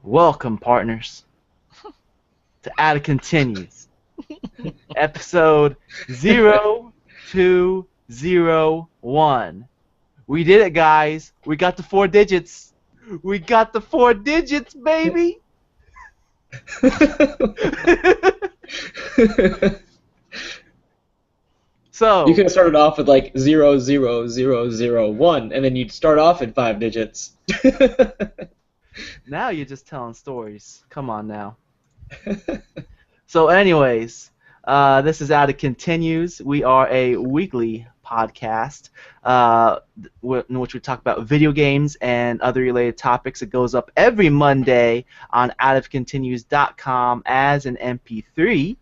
Welcome, partners, to Ada Continues, episode 0201. We did it, guys. We got the 4 digits. We got the 4 digits, baby. You could So, have started off with like 00001, and then you'd start off at 5 digits. now you're just telling stories. Come on now. So, anyways, this is Ada Continues. We are a weekly podcast in which we talk about video games and other related topics. It goes up every Monday on outofcontinues.com as an MP3,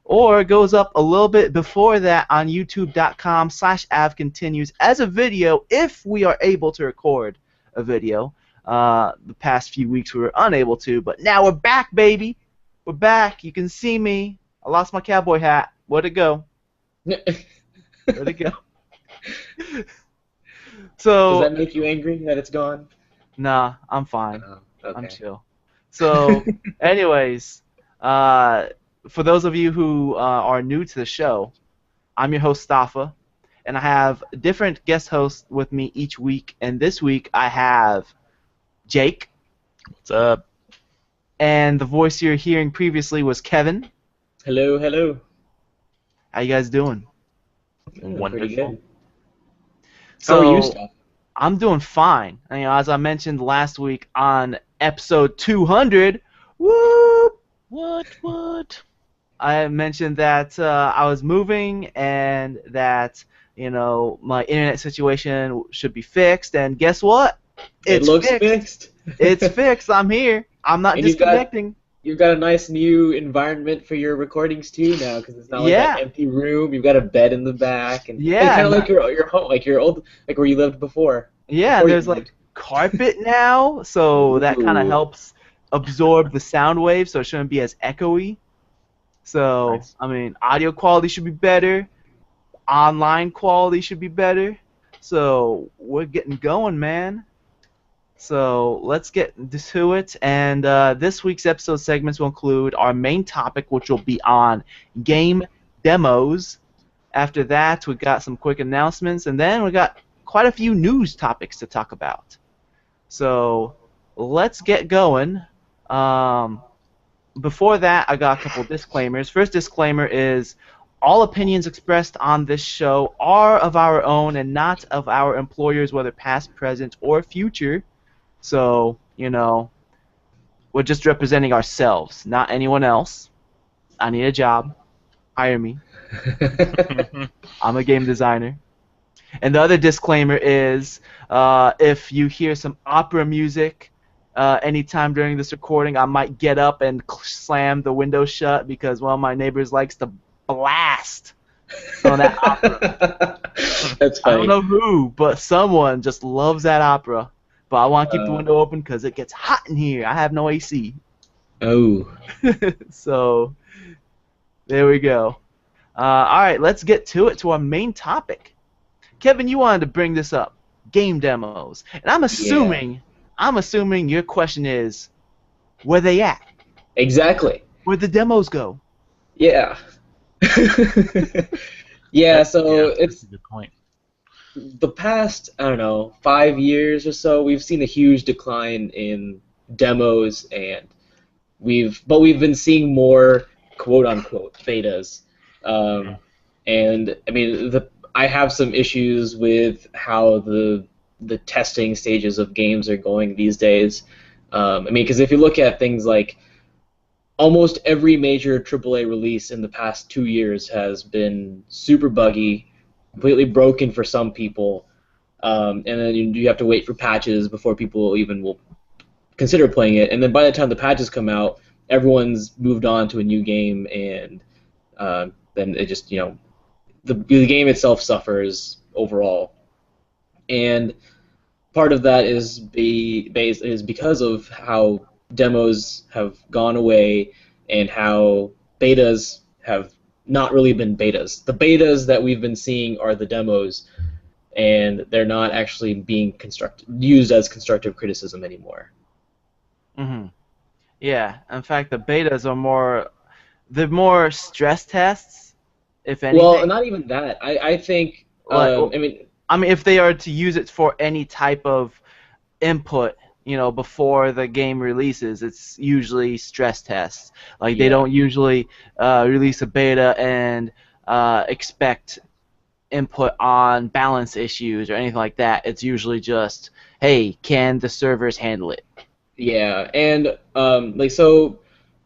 or it goes up a little bit before that on youtube.com/avcontinues as a video if we are able to record a video. The past few weeks we were unable to, but now we're back, baby. We're back. You can see me. I lost my cowboy hat. Where'd it go? Where'd it go? Does So, that make you angry that it's gone? nah, I'm fine. Okay. I'm chill. So, anyways, for those of you who are new to the show, I'm your host, Stafa, and I have different guest hosts with me each week. And this week I have Jake. What's up? And the voice you're hearing previously was Kevin. Hello, hello. How you guys doing? Pretty Wonderful. good. So, How are you, Steph? I'm doing fine. And, as I mentioned last week on episode 200, whoop, What? I mentioned that I was moving and that my internet situation should be fixed. And guess what? It looks fixed. It's fixed. I'm here. I'm not And disconnecting. You've got a nice new environment for your recordings too now, because it's not like Yeah. that empty room. You've got a bed in the back, and Yeah, kind of and like your home, like your old, like where you lived before. Yeah, Before you there's moved. like carpet now, so that kind of Ooh. helps absorb the sound waves, so it shouldn't be as echoey. So, Nice. I mean, audio quality should be better, online quality should be better. So, we're getting going, man. So, let's get to it. And this week's episode segments will include our main topic, which will be on game demos. After that, we got some quick announcements, and then we got quite a few news topics to talk about. So let's get going. Before that, I got a couple disclaimers. First disclaimer is all opinions expressed on this show are of our own and not of our employers, whether past, present, or future. So, we're just representing ourselves, not anyone else. I need a job. Hire me. I'm a game designer. And the other disclaimer is, if you hear some opera music anytime during this recording, I might get up and slam the window shut because one of my neighbors likes to blast on that opera. That's I funny. don't know who, but someone just loves that opera. But I want to keep the window open because it gets hot in here. I have no AC. Oh. So, there we go. Alright, let's get to it, to our main topic. Kevin, you wanted to bring this up, game demos, and I'm assuming your question is, where they at? Exactly. Where'd the demos go? Yeah. Yeah. So That's a good point. the past, I don't know, 5 years or so, we've seen a huge decline in demos, and we've been seeing more quote unquote betas. And I mean, I have some issues with how the testing stages of games are going these days. I mean, because if you look at things like almost every major AAA release in the past 2 years has been super buggy, completely broken for some people, and then you have to wait for patches before people even will consider playing it. And then by the time the patches come out, everyone's moved on to a new game, and then it just, the game itself suffers overall. And part of that is because of how demos have gone away and how betas have not really been betas. The betas that we've been seeing are the demos, and they're not actually being used as constructive criticism anymore. Mm-hmm. Yeah. In fact, the betas are they're more stress tests, if Well, anything. not even that. I think. Like, I mean, I mean, if they are to use it for any type of input, before the game releases, it's usually stress tests. Like they yeah. don't usually release a beta and expect input on balance issues or anything like that. It's usually just, hey, can the servers handle it? Yeah, and like so,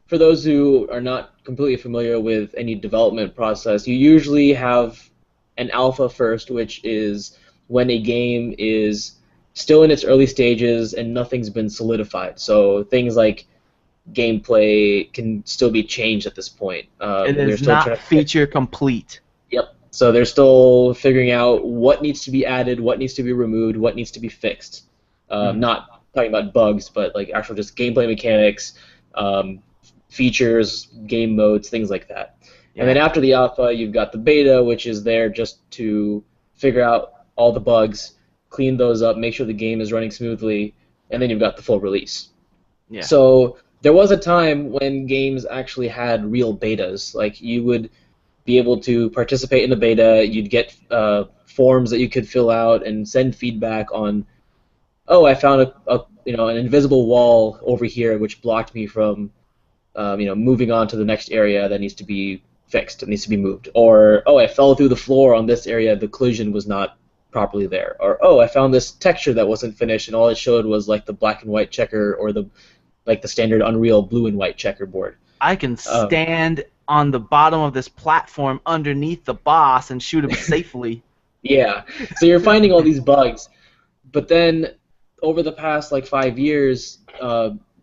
for those who are not completely familiar with any development process, you usually have an alpha first, which is when a game is still in its early stages and nothing's been solidified. So things like gameplay can still be changed at this point. It They're is still not trying to. feature complete. Yep. So they're still figuring out what needs to be added, what needs to be removed, what needs to be fixed. Mhm. Not talking about bugs, but like actual just gameplay mechanics, um, features, game modes, things like that. And then Yeah. after the alpha, you've got the beta, which is there just to figure out all the bugs, clean those up, make sure the game is running smoothly, and then you've got the full release. Yeah. So there was a time when games actually had real betas. Like you would be able to participate in the beta. You'd get forms that you could fill out and send feedback on. Oh, I found an invisible wall over here which blocked me from moving on to the next area that needs to be fixed. It needs to be moved. Or oh, I fell through the floor on this area. The collision was not properly there. Or oh, I found this texture that wasn't finished and all it showed was like the black and white checker or the standard Unreal blue and white checkerboard. I can Um, stand on the bottom of this platform underneath the boss and shoot him safely. yeah. So you're finding all these bugs. But then over the past like 5 years,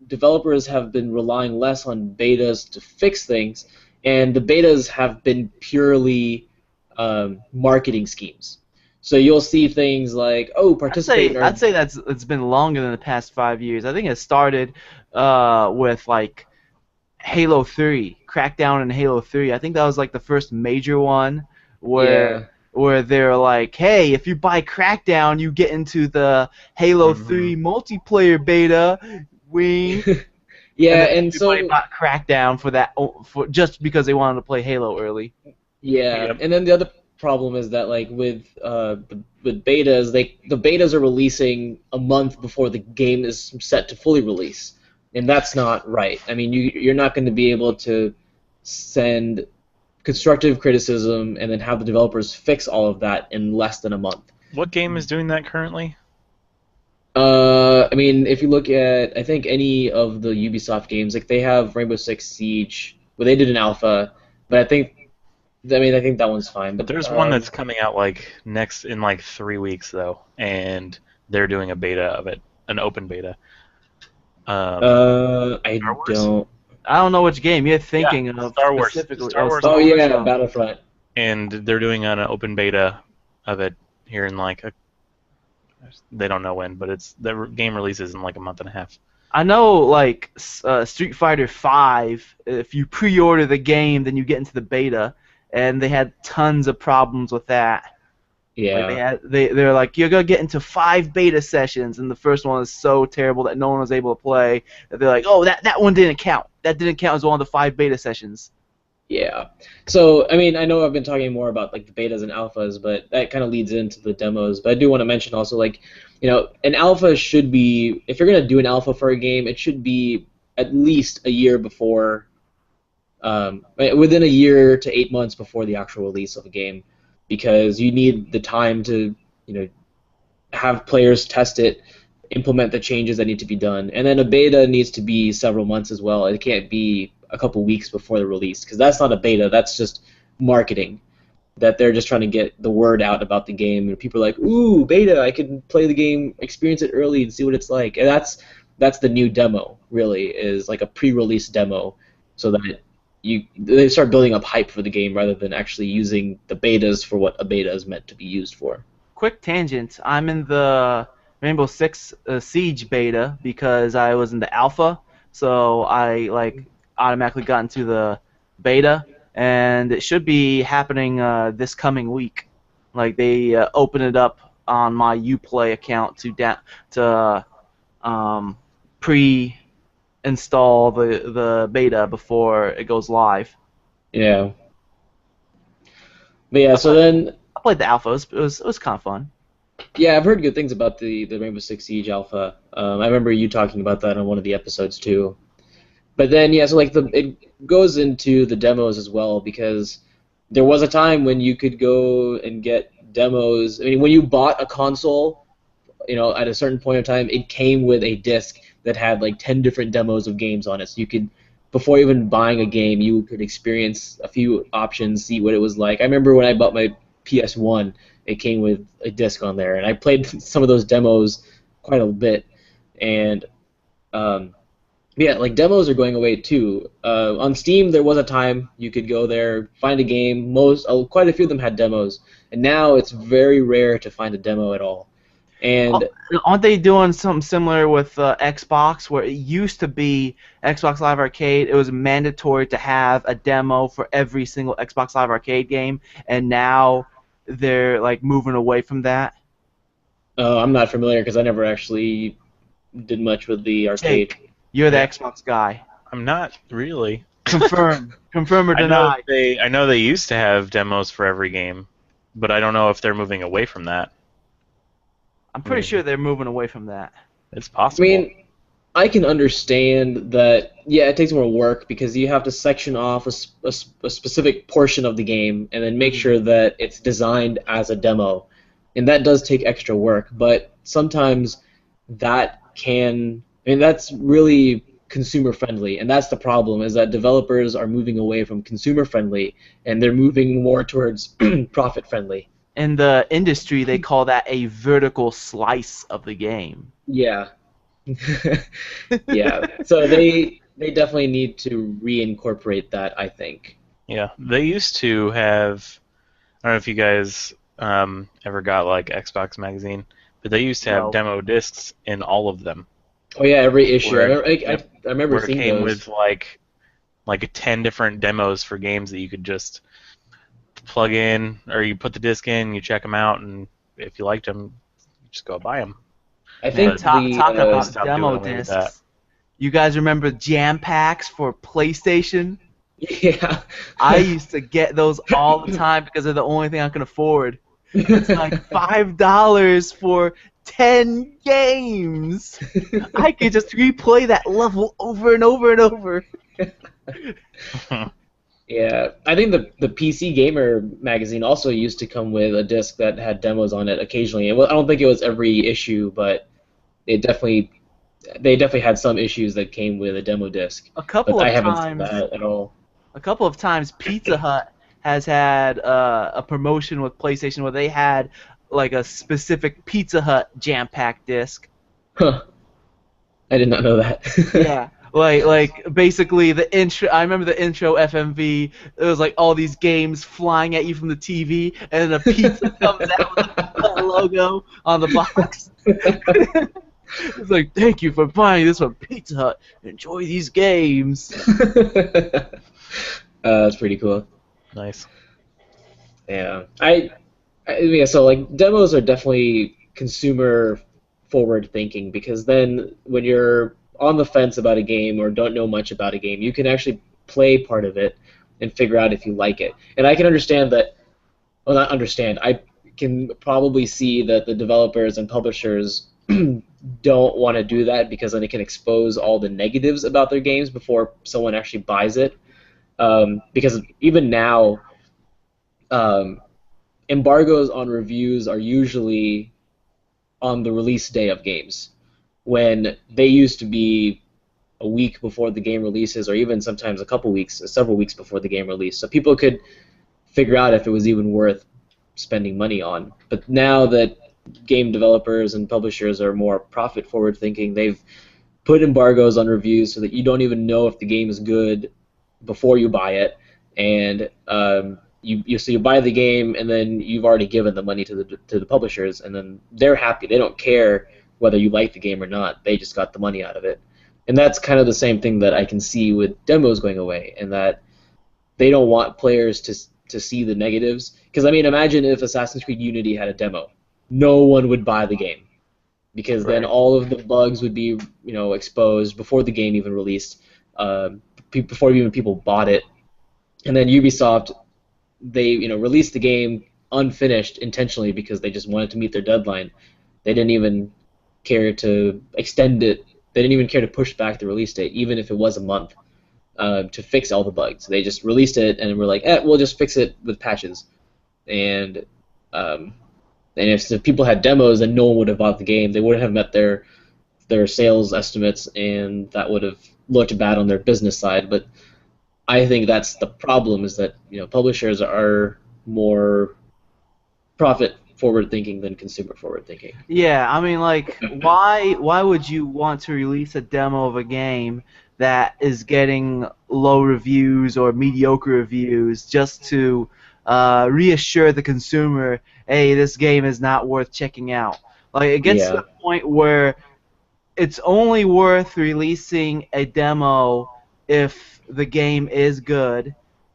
developers have been relying less on betas to fix things, and the betas have been purely marketing schemes. So you'll see things like, oh, I'd participate say in I'd our say that's it's been longer than the past 5 years. I think it started with like Halo 3, Crackdown and Halo 3. I think that was like the first major one where yeah. they're like, hey, if you buy Crackdown, you get into the Halo Hmm. 3 multiplayer beta. Wing. And Yeah, then and everybody so bought Crackdown for just because they wanted to play Halo early. yeah, Yep. and then the other problem is that like with betas, the betas are releasing a month before the game is set to fully release, and that's not right. I mean, you're not going to be able to send constructive criticism and then have the developers fix all of that in less than a month. What game is doing that currently? I mean, if you look at, I think any of the Ubisoft games, like they have Rainbow Six Siege, well, they did an alpha, but I think that one's fine. But There's one that's coming out like next in like 3 weeks though, and they're doing a beta of it, an open beta. I Star Wars? don't. I don't know which game you're Yeah, thinking of Star Wars. specifically. Star Oh, Wars. Oh Star Wars. yeah, Oh. Battlefront. And they're doing an open beta of it here in like they don't know when, but the game releases in like a month and a half. I know, like Street Fighter V. If you pre-order the game, then you get into the beta, and they had tons of problems with that. Like Yeah, they're like, you're gonna get into 5 beta sessions, and the first one is so terrible that no one was able to play. That they're like, oh, that one didn't count. That didn't count as one of the 5 beta sessions. yeah. So I mean, I know I've been talking more about like the betas and alphas, but that kind of leads into the demos. But I do want to mention also like, an alpha should be, if you're gonna do an alpha for a game, it should be at least a year before, within a year to 8 months before the actual release of a game, because you need the time to, you know, have players test it, implement the changes that need to be done, and then a beta needs to be several months as well. It can't be a couple weeks before the release because that's not a beta. That's just marketing. That they're just trying to get the word out about the game, and people are like, "Ooh, beta! I can play the game, experience it early, and see what it's like." And that's the new demo. Really, is like a pre-release demo, so that they start building up hype for the game rather than actually using the betas for what a beta is meant to be used for. Quick tangent. I'm in the Rainbow Six Siege beta because I was in the alpha, so I like automatically got into the beta, and it should be happening this coming week. Like they open it up on my UPlay account to um, pre install the beta before it goes live. Yeah. But yeah, so then I played the alpha. It was kind of fun. yeah, I've heard good things about the Rainbow Six Siege alpha. I remember you talking about that on one of the episodes too. But then yeah, so like it goes into the demos as well because there was a time when you could go and get demos. I mean, when you bought a console, at a certain point in time, it came with a disc that had like 10 different demos of games on it. So you could, before even buying a game, you could experience a few options, see what it was like. I remember when I bought my PS1, it came with a disc on there, and I played some of those demos quite a bit. And yeah, like demos are going away too. On Steam, there was a time you could go there, find a game. Quite a few of them had demos, and now it's very rare to find a demo at all. And Aren't they doing something similar with Xbox, where it used to be Xbox Live Arcade? It was mandatory to have a demo for every single Xbox Live Arcade game, and now they're like moving away from that. I'm not familiar because I never actually did much with the arcade. Jake, you're the Yeah. Xbox guy. I'm not really. Confirm or I know deny. I know they used to have demos for every game, but I don't know if they're moving away from that. I'm pretty sure they're moving away from that. It's I possible. mean, I can understand that, yeah, it takes more work because you have to section off a specific portion of the game and then make sure that it's designed as a demo. And that does take extra work, but sometimes that's really consumer friendly. And that's the problem, is that developers are moving away from consumer friendly and they're moving more towards profit friendly. In the industry, they call that a vertical slice of the game. Yeah. Yeah. So they definitely need to reincorporate that, I think. Yeah, they used to have. I don't know if you guys ever got like Xbox Magazine, but they used to have No. demo discs in all of them. Oh yeah, every issue. Where- I remember Where it seeing came those. with like 10 different demos for games that you could just plug in, or you put the disc in, you check them out, and if you liked them, you just go buy them. I think Talk the about stopped demo doing away with that. discs. You guys remember jam packs for PlayStation? yeah. I used to get those all the time because they're the only thing I can afford. It's like $5 for 10 games. I could just replay that level over and over and over. Yeah, I think the PC Gamer magazine also used to come with a disc that had demos on it occasionally. I don't think it was every issue, but they definitely had some issues that came with a demo disc. A couple But I of haven't seen times, that at all. a couple of times, Pizza Hut has had a promotion with PlayStation where they had like a specific Pizza Hut jam pack disc. Huh. I did not know that. Yeah. Like basically the intro. I remember the intro FMV. It was like all these games flying at you from the TV, and then a pizza comes out with the logo on the box. It's like, thank you for buying this from Pizza Hut. Enjoy these games. That's pretty cool. Nice. Yeah, yeah. So like demos are definitely consumer forward thinking because then when you're on the fence about a game or don't know much about a game, you can actually play part of it and figure out if you like it. And I can understand that. Well, not understand. I can probably see that the developers and publishers don't want to do that because then it can expose all the negatives about their games before someone actually buys it. Because even now, embargoes on reviews are usually on the release day of games, when they used to be a week before the game releases, or even sometimes a couple weeks, several weeks before the game release, so people could figure out if it was even worth spending money on. But now that game developers and publishers are more profit forward thinking, they've put embargoes on reviews so that you don't even know if the game is good before you buy it, and so you buy the game and then you've already given the money to the publishers, and then they're happy. They don't care whether you like the game or not. They just got the money out of it. And that's kind of the same thing that I can see with demos going away, and that they don't want players to see the negatives. Because I mean, imagine if Assassin's Creed Unity had a demo. No one would buy the game. because then Right. all of the bugs would be exposed before the game even released, before even people bought it. And then Ubisoft, they released the game unfinished intentionally because they just wanted to meet their deadline. They didn't even care to extend it. They didn't even care to push back the release date, even if it was a month, to fix all the bugs. They just released it and were like, we'll just fix it with patches. And um, if people had demos, then no one would have bought the game. They wouldn't have met their sales estimates, and that would have looked bad on their business side. But I think that's the problem, is that publishers are more profit forward thinking than consumer forward thinking. Yeah, I mean, like, why would you want to release a demo of a game that is getting low reviews or mediocre reviews just to reassure the consumer, hey, this game is not worth checking out? Like, it gets to Yeah. the point where it's only worth releasing a demo if the game is good,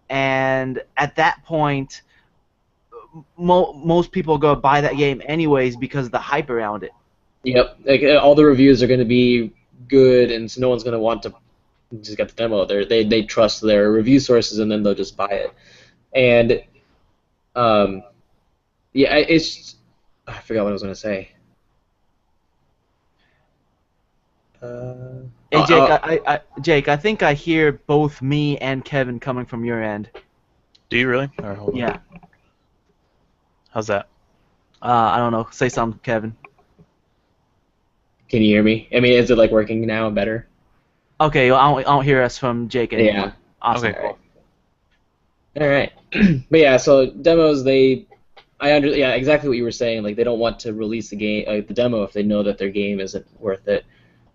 and at that point, most people go buy that game anyways because of the hype around it. Yep. Like, all the reviews are going to be good, and so no one's going to want to just get the demo. They trust their review sources, and then they'll just buy it. And yeah, I forgot what I was going to say. Hey Jake, Jake, I think I hear both me and Kevin coming from your end. Do you really? All right, hold on. Yeah. How's that? I don't know. Say something, Kevin. Can you hear me? I mean, is it like working now better? Okay, well, I don't hear us from Jake anymore. Yeah. Awesome. Okay, cool. All right. But yeah, so demos, yeah, exactly what you were saying. Like, they don't want to release the game, the demo, if they know that their game isn't worth it.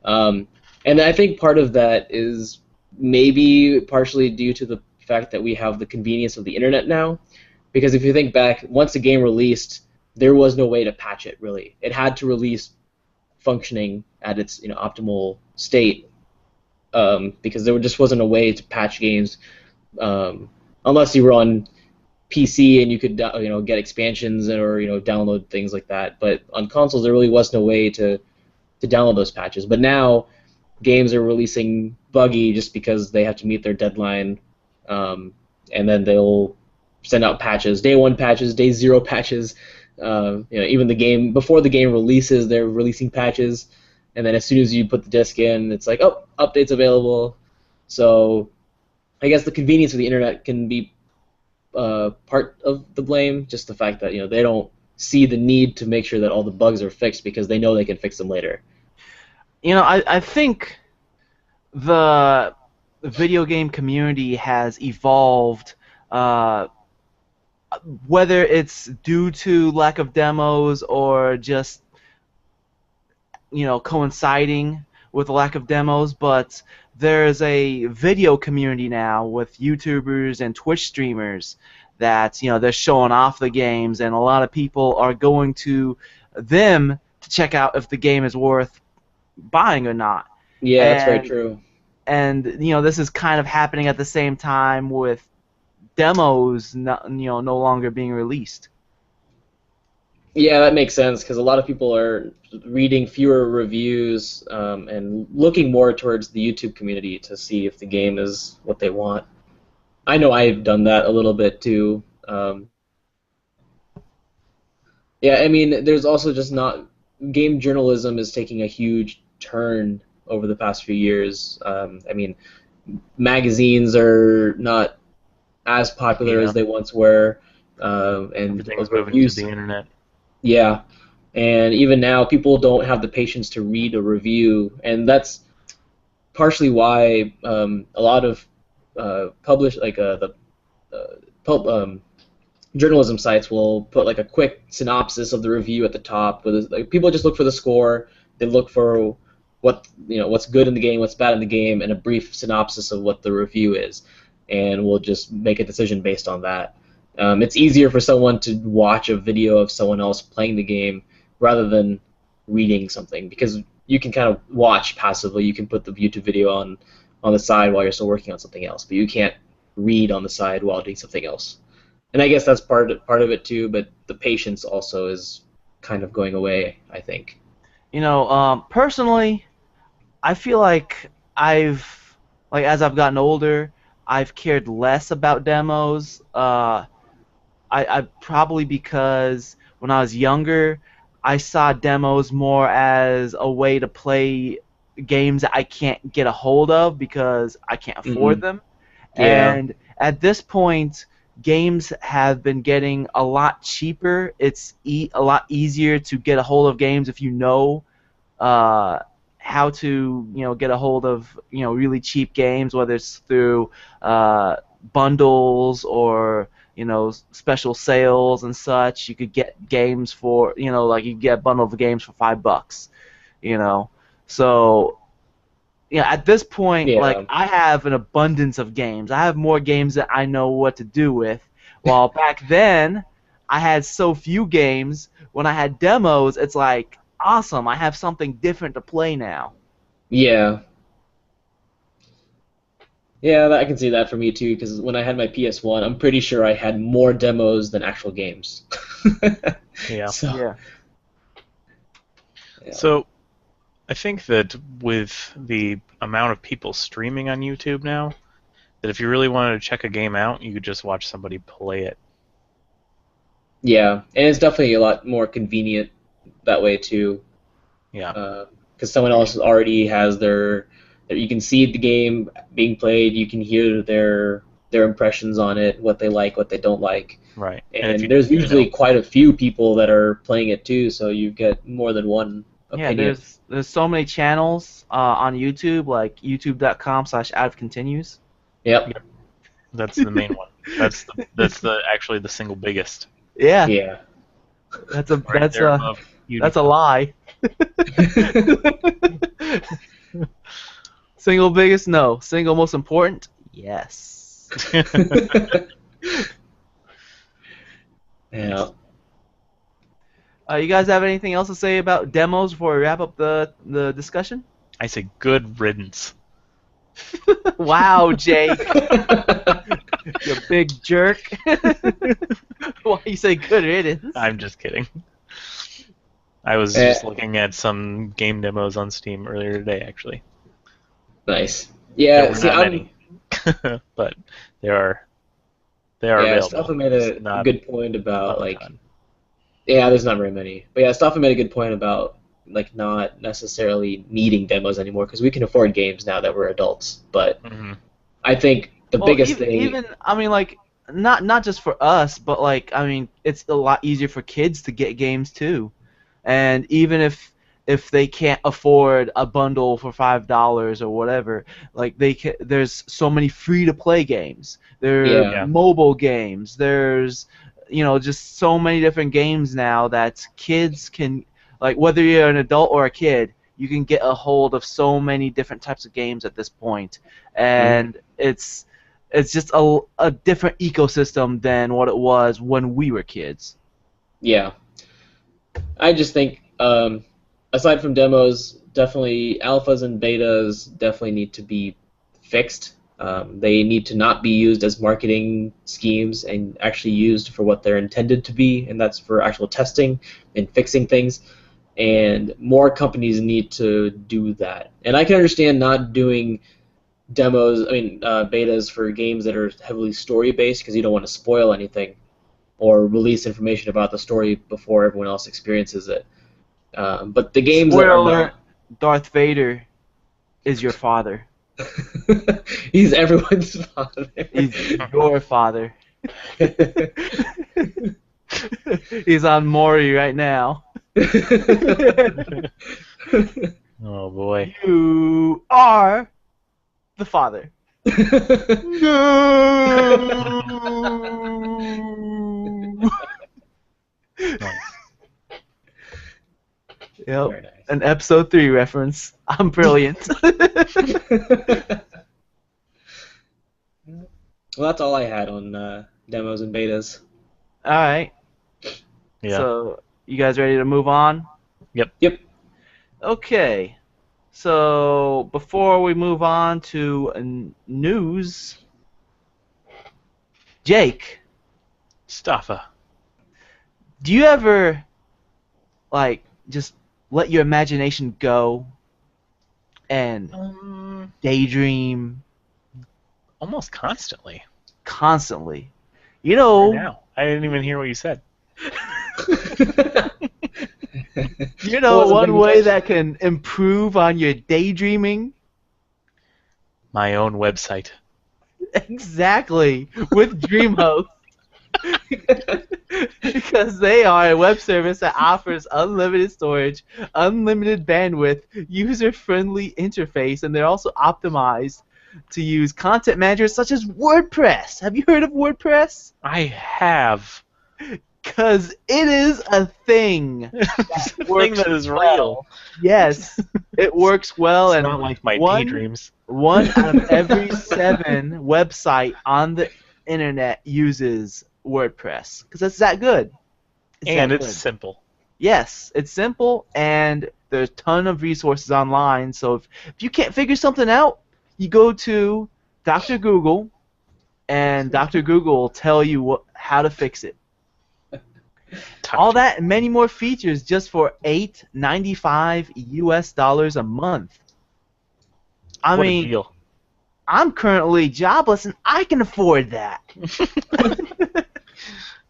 And I think part of that is maybe partially due to the fact that we have the convenience of the internet now. Because if you think back, once the game released, there was no way to patch it, really. It had to release functioning at its optimal state, because there just wasn't a way to patch games, unless you were on PC and you could get expansions or download things like that. But on consoles, there really was no way to download those patches. But now games are releasing buggy just because they have to meet their deadline, and then they'll send out patches, day one patches, day zero patches. Even the game, before the game releases, they're releasing patches, and then as soon as you put the disc in, it's like, oh, updates available. So I guess the convenience of the internet can be part of the blame, just the fact that they don't see the need to make sure that all the bugs are fixed because they know they can fix them later. I think the video game community has evolved, whether it's due to lack of demos or just coinciding with the lack of demos, but there's a video community now with YouTubers and Twitch streamers that they're showing off the games, and a lot of people are going to them to check out if the game is worth buying or not. Yeah, that's very true. And this is kind of happening at the same time with demos no longer being released. Yeah, that makes sense, because a lot of people are reading fewer reviews, and looking more towards the YouTube community to see if the game is what they want. I know I've done that a little bit too. Yeah, I mean, there's also just not... Game journalism is taking a huge turn over the past few years. I mean, magazines are not as popular as they once were, and Everything's moving to the internet. Yeah, and even now, people don't have the patience to read a review, and that's partially why a lot of journalism sites will put like a quick synopsis of the review at the top. Like, people just look for the score, they look for what's good in the game, what's bad in the game, and a brief synopsis of what the review is, and we'll just make a decision based on that. It's easier for someone to watch a video of someone else playing the game rather than reading something, because you can kind of watch passively. You can put the YouTube video on the side while you're still working on something else, but you can't read on the side while doing something else. And I guess that's part of it too, but the patience also is kind of going away, I think. Personally, I feel like as I've gotten older, I've cared less about demos. I probably because when I was younger, I saw demos more as a way to play games that I can't get a hold of because I can't afford Hmm. them. Yeah. And at this point, games have been getting a lot cheaper. It's a lot easier to get a hold of games if you know uh, how to get a hold of really cheap games, whether it's through bundles or special sales and such. You could get games for like you could get a bundle of games for $5. You know, so at this point, like Yeah. I have an abundance of games. I have more games that I know what to do with. While back then, I had so few games. When I had demos, it's like awesome. I have something different to play now. Yeah. Yeah, I can see that for me too, because when I had my PS1, I'm pretty sure I had more demos than actual games. Yeah. So, Yeah. yeah. So I think that with the amount of people streaming on YouTube now, that if you really wanted to check a game out, you could just watch somebody play it. Yeah, and it's definitely a lot more convenient that way too, Yeah. because someone else already has you can see the game being played, you can hear their impressions on it, what they like, what they don't like, Right. And if and you, there's you know, usually quite a few people that are playing it too, so you get more than one Yeah, opinion. there's so many channels on YouTube, like youtube.com/adcontinues. Yep. Yep, that's the main one. That's the actually the single biggest. Yeah, Yeah. that's a Right that's there a above that's a PewDiePie. lie. Single biggest? No. Single most important? Yes. Yeah. You guys have anything else to say about demos before we wrap up the discussion? I say good riddance. Wow, Jake, you big jerk. Why you say good riddance? I'm just kidding. I was Eh, just looking at some game demos on Steam earlier today, actually. nice. There Yeah, were see, not many, but they are available. Stoffa made Just a good point about not a like, ton. yeah, there's not very many, but yeah, Stoffa made a good point about like not necessarily needing demos anymore because we can afford games now that we're adults. But Hmm. I think the Well, biggest thing, even I mean, like not just for us, but like I mean, it's a lot easier for kids to get games too. And even if they can't afford a bundle for $5 or whatever, like there's so many free to play games. There are yeah, Yeah. mobile games. There's just so many different games now that kids can, like, whether you're an adult or a kid, you can get a hold of so many different types of games at this point, mhm, and it's just a different ecosystem than what it was when we were kids. yeah. I just think, aside from demos, definitely alphas and betas definitely need to be fixed. They need to not be used as marketing schemes and actually used for what they're intended to be, and that's for actual testing and fixing things. And more companies need to do that. And I can understand not doing betas for games that are heavily story based because you don't want to spoil anything or release information about the story before everyone else experiences it. But the games that Spoiler are alert: not, Darth Vader is your father. he's everyone's father. He's your father. He's on Maury right now. Oh boy. You are the father. No. Nice. Yep. Very nice. An episode 3 reference. I'm brilliant. Well, that's all I had on demos and betas. All right. Yeah. So, you guys ready to move on? Yep. Yep. Okay. So, before we move on to news, Jake, Stuffa. do you ever like just let your imagination go and daydream Almost constantly. constantly. You Right know, now. I didn't even hear what you said. Wasn't one paying way attention. that can improve on your daydreaming? My own website. Exactly, with DreamHost. Because they are a web service that offers unlimited storage, unlimited bandwidth, user-friendly interface, and they're also optimized to use content managers such as WordPress. Have you heard of WordPress? I have. Because it is a thing. It's a thing works that is well. real. Yes, it works well, It's and not like my one daydreams. one out of every 7 website on the internet uses WordPress because it's that good. And that it's good. simple. Yes, it's simple, and there's a ton of resources online. So if you can't figure something out, you go to Dr. Google, and Dr. Google will tell you how to fix it. All that and many more features just for $8.95 US a month. I What mean, a deal. I'm currently jobless, and I can afford that.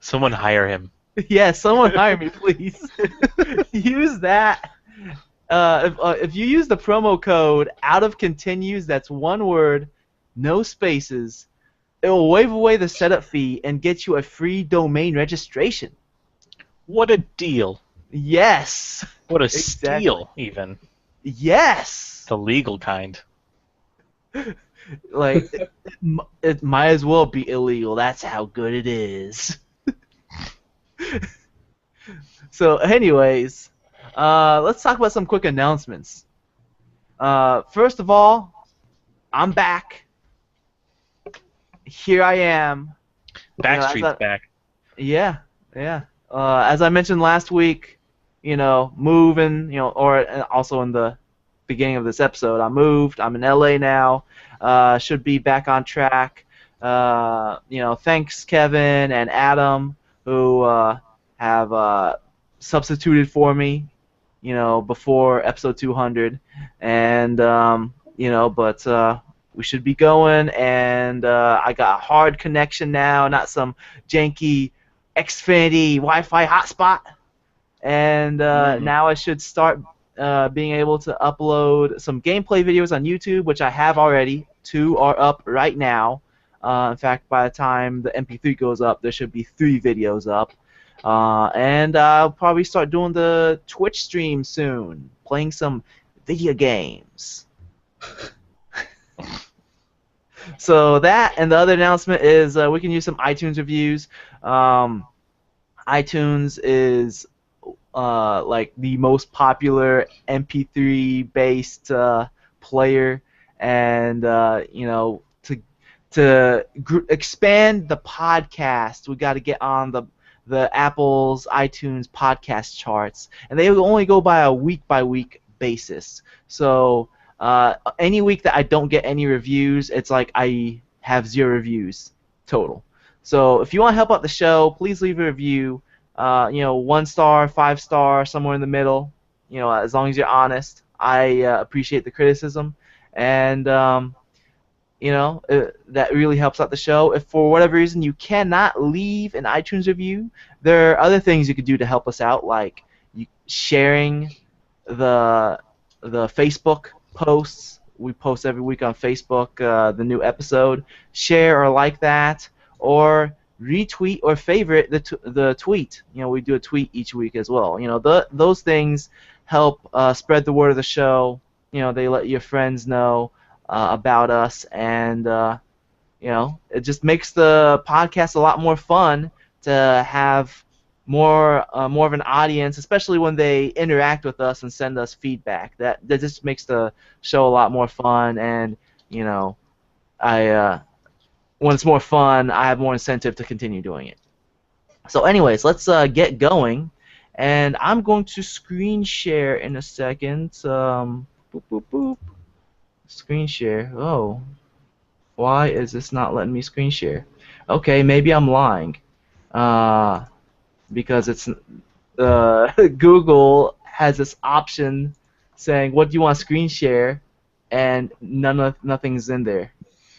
Someone hire him. Yeah, someone hire me, please. Use that. If you use the promo code OUTOFCONTINUES, that's one word, no spaces, it will waive away the setup fee and get you a free domain registration. What a deal. Yes. What a Exactly. steal, even. Yes. The legal kind. Like, it might as well be illegal. That's how good it is. So, anyways, let's talk about some quick announcements. First of all, I'm back. Here I am. Backstreet's back. Yeah, yeah. As I mentioned last week, moving, or also in the beginning of this episode, I moved. I'm in LA now. Should be back on track. Thanks Kevin and Adam who have substituted for me, before episode 200, and but we should be going, and I got a hard connection now, not some janky Xfinity Wi-Fi hotspot, and now I should start being able to upload some gameplay videos on YouTube, which I have already. 2 are up right now. In fact, by the time the MP3 goes up, there should be 3 videos up. And I'll probably start doing the Twitch stream soon, playing some video games. So that, and the other announcement is we can use some iTunes reviews. iTunes is like the most popular MP3 based player, and to expand the podcast, we got to get on the Apple's iTunes podcast charts, and they only go by a week-by-week basis. So any week that I don't get any reviews, it's like I have 0 reviews total. So if you want to help out the show, please leave a review. 1 star, 5 star, somewhere in the middle. As long as you're honest. I appreciate the criticism, and that really helps out the show. If for whatever reason you cannot leave an iTunes review, there are other things you could do to help us out, like sharing the Facebook posts. We post every week on Facebook the new episode. Share or like that, or retweet or favorite the tweet. We do a tweet each week as well. Those things help spread the word of the show. They let your friends know about us, and it just makes the podcast a lot more fun to have more of an audience, especially when they interact with us and send us feedback. That just makes the show a lot more fun, and when it's more fun, I have more incentive to continue doing it. So anyways, let's get going, and I'm going to screen share in a second. Boop, boop, boop. Screen share. Oh, why is this not letting me screen share? Okay, maybe I'm lying. Because it's Google has this option saying, "What do you want to screen share?" and nothing's in there.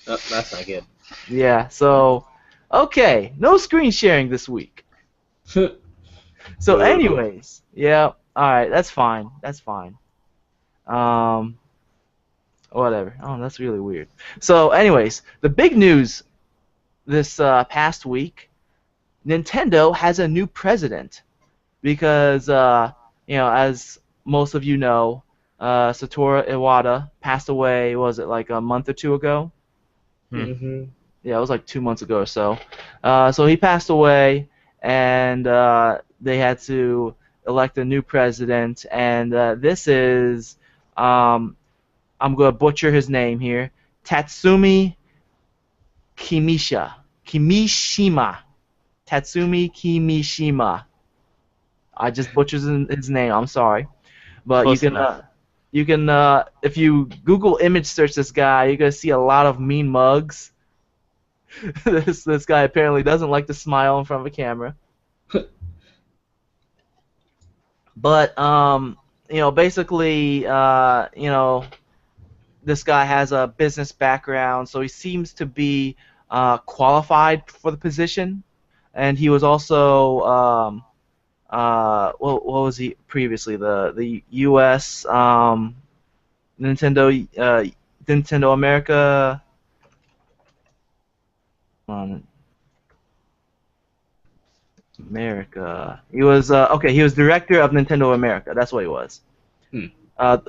Oh, that's not good. Yeah. So, okay, no screen sharing this week. So, anyways, yeah. All right, that's fine. That's fine. Um, whatever. Oh, that's really weird. So, anyways, the big news this past week, Nintendo has a new president because, as most of you know, Satoru Iwata passed away. Was it like a month or two ago? Mm-hmm. Yeah, it was like 2 months ago or so. So he passed away, and they had to elect a new president. And this is, I'm going to butcher his name here, Tatsumi Kimishima. Tatsumi Kimishima. I just butchered his name. I'm sorry, but Close enough. You can if you Google image search this guy, you're gonna see a lot of mean mugs. This guy apparently doesn't like to smile in front of a camera. But basically, this guy has a business background, so he seems to be qualified for the position. And he was also what was he previously? The U.S. Nintendo America. America. He was okay. He was director of Nintendo America. That's what he was.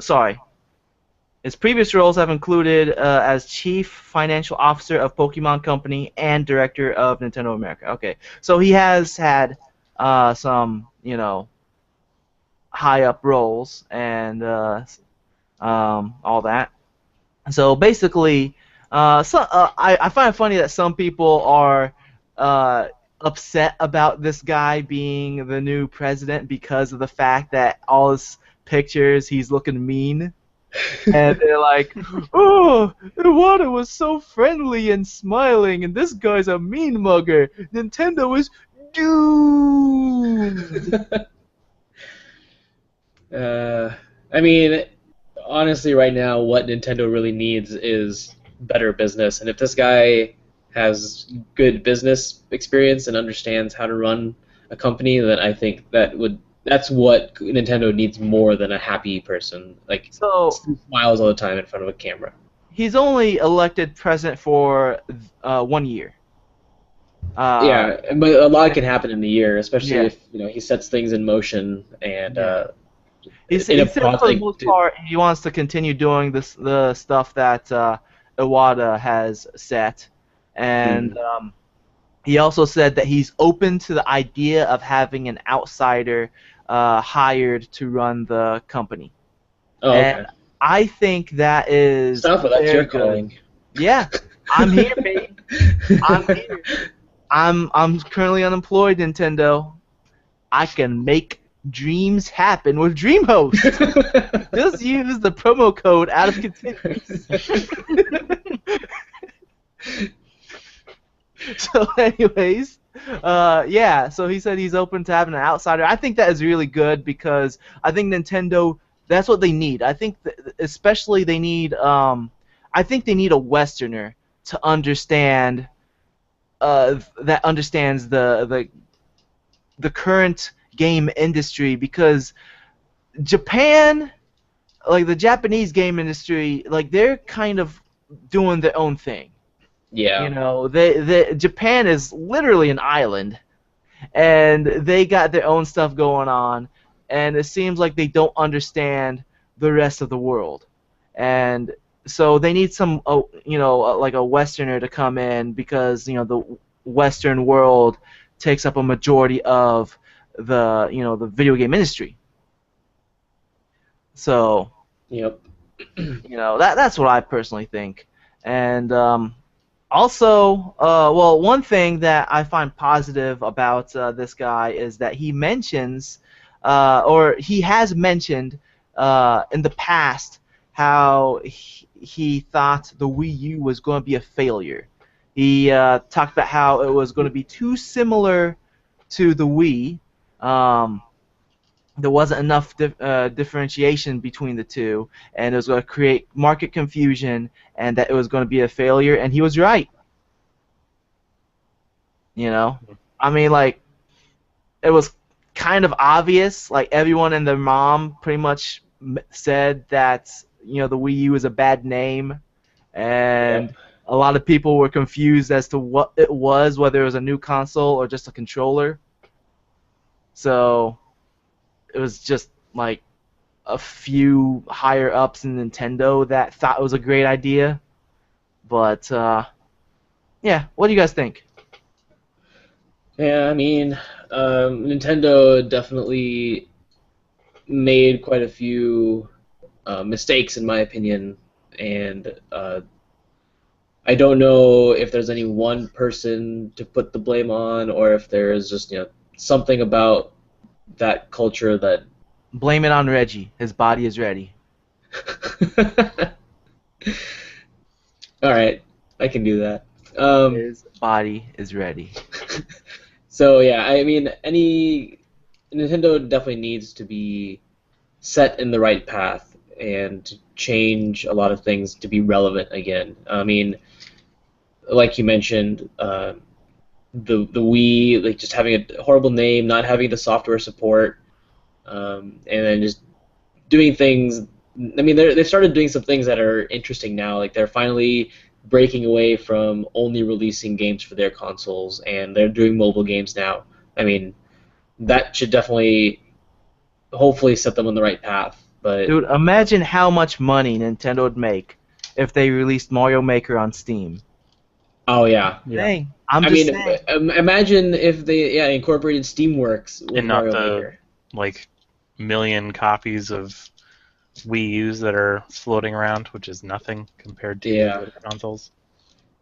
Sorry. His previous roles have included as chief financial officer of Pokemon Company and director of Nintendo America. Okay, so he has had some, high up roles and all that. So basically, I find it funny that some people are upset about this guy being the new president because of the fact that all his pictures he's looking mean. And they're like, "Oh, Iwata was so friendly and smiling, and this guy's a mean mugger. Nintendo is doomed." I mean, honestly, right now, what Nintendo really needs is better business. And if this guy has good business experience and understands how to run a company, then I think that's what Nintendo needs more than a happy person, like smiles all the time in front of a camera. He's only elected president for 1 year. Yeah, but a lot can happen in the year, especially if he sets things in motion and. He said for the most part he wants to continue doing the stuff that Iwata has set, and he also said that he's open to the idea of having an outsider hired to run the company. Oh, okay. And I think that is that's your calling. Yeah, I'm here, baby. I'm here. I'm currently unemployed, Nintendo. I can make dreams happen with DreamHost. Just use the promo code out of continuous. So anyways, so he said he's open to having an outsider. I think that is really good because I think Nintendo, that's what they need. I think especially they need, I think they need a Westerner to understand, that understands the current game industry, because Japan, like the Japanese game industry, like they're kind of doing their own thing. Yeah. Japan is literally an island, and they got their own stuff going on, and it seems like they don't understand the rest of the world, and so they need some, like a Westerner to come in, because the Western world takes up a majority of the video game industry. So, yep. That's what I personally think. And also, one thing that I find positive about this guy is that he mentions, or he has mentioned in the past, how he thought the Wii U was going to be a failure. He talked about how it was going to be too similar to the Wii, there wasn't enough differentiation between the two, and it was going to create market confusion, and that it was going to be a failure. And he was right. You know, I mean, like it was kind of obvious. Like everyone and their mom pretty much said that the Wii U is a bad name, and Yep. a lot of people were confused as to what it was, whether it was a new console or just a controller. So it was just like a few higher ups in Nintendo that thought it was a great idea. But yeah, what do you guys think? Yeah, I mean, Nintendo definitely made quite a few mistakes, in my opinion, and I don't know if there's any one person to put the blame on, or if there's just something about that culture that. Blame it on Reggie. His body is ready. All right, I can do that. Um, His body is ready. so yeah, I mean, any Nintendo definitely needs to be set in the right path and to change a lot of things to be relevant again. I mean, like you mentioned, the Wii, like just having a horrible name, not having the software support, and then just doing things. I mean, they've started doing some things that are interesting now. Like they're finally breaking away from only releasing games for their consoles, and they're doing mobile games now. I mean, that should definitely, hopefully, set them on the right path. But Dude, imagine how much money Nintendo would make if they released Mario Maker on Steam. oh yeah, Yeah. Dang, I'm I just mean, saying. imagine if they incorporated Steamworks with And not Mario the Maker. like million copies of Wii U's that are floating around, which is nothing compared to Yeah. other consoles.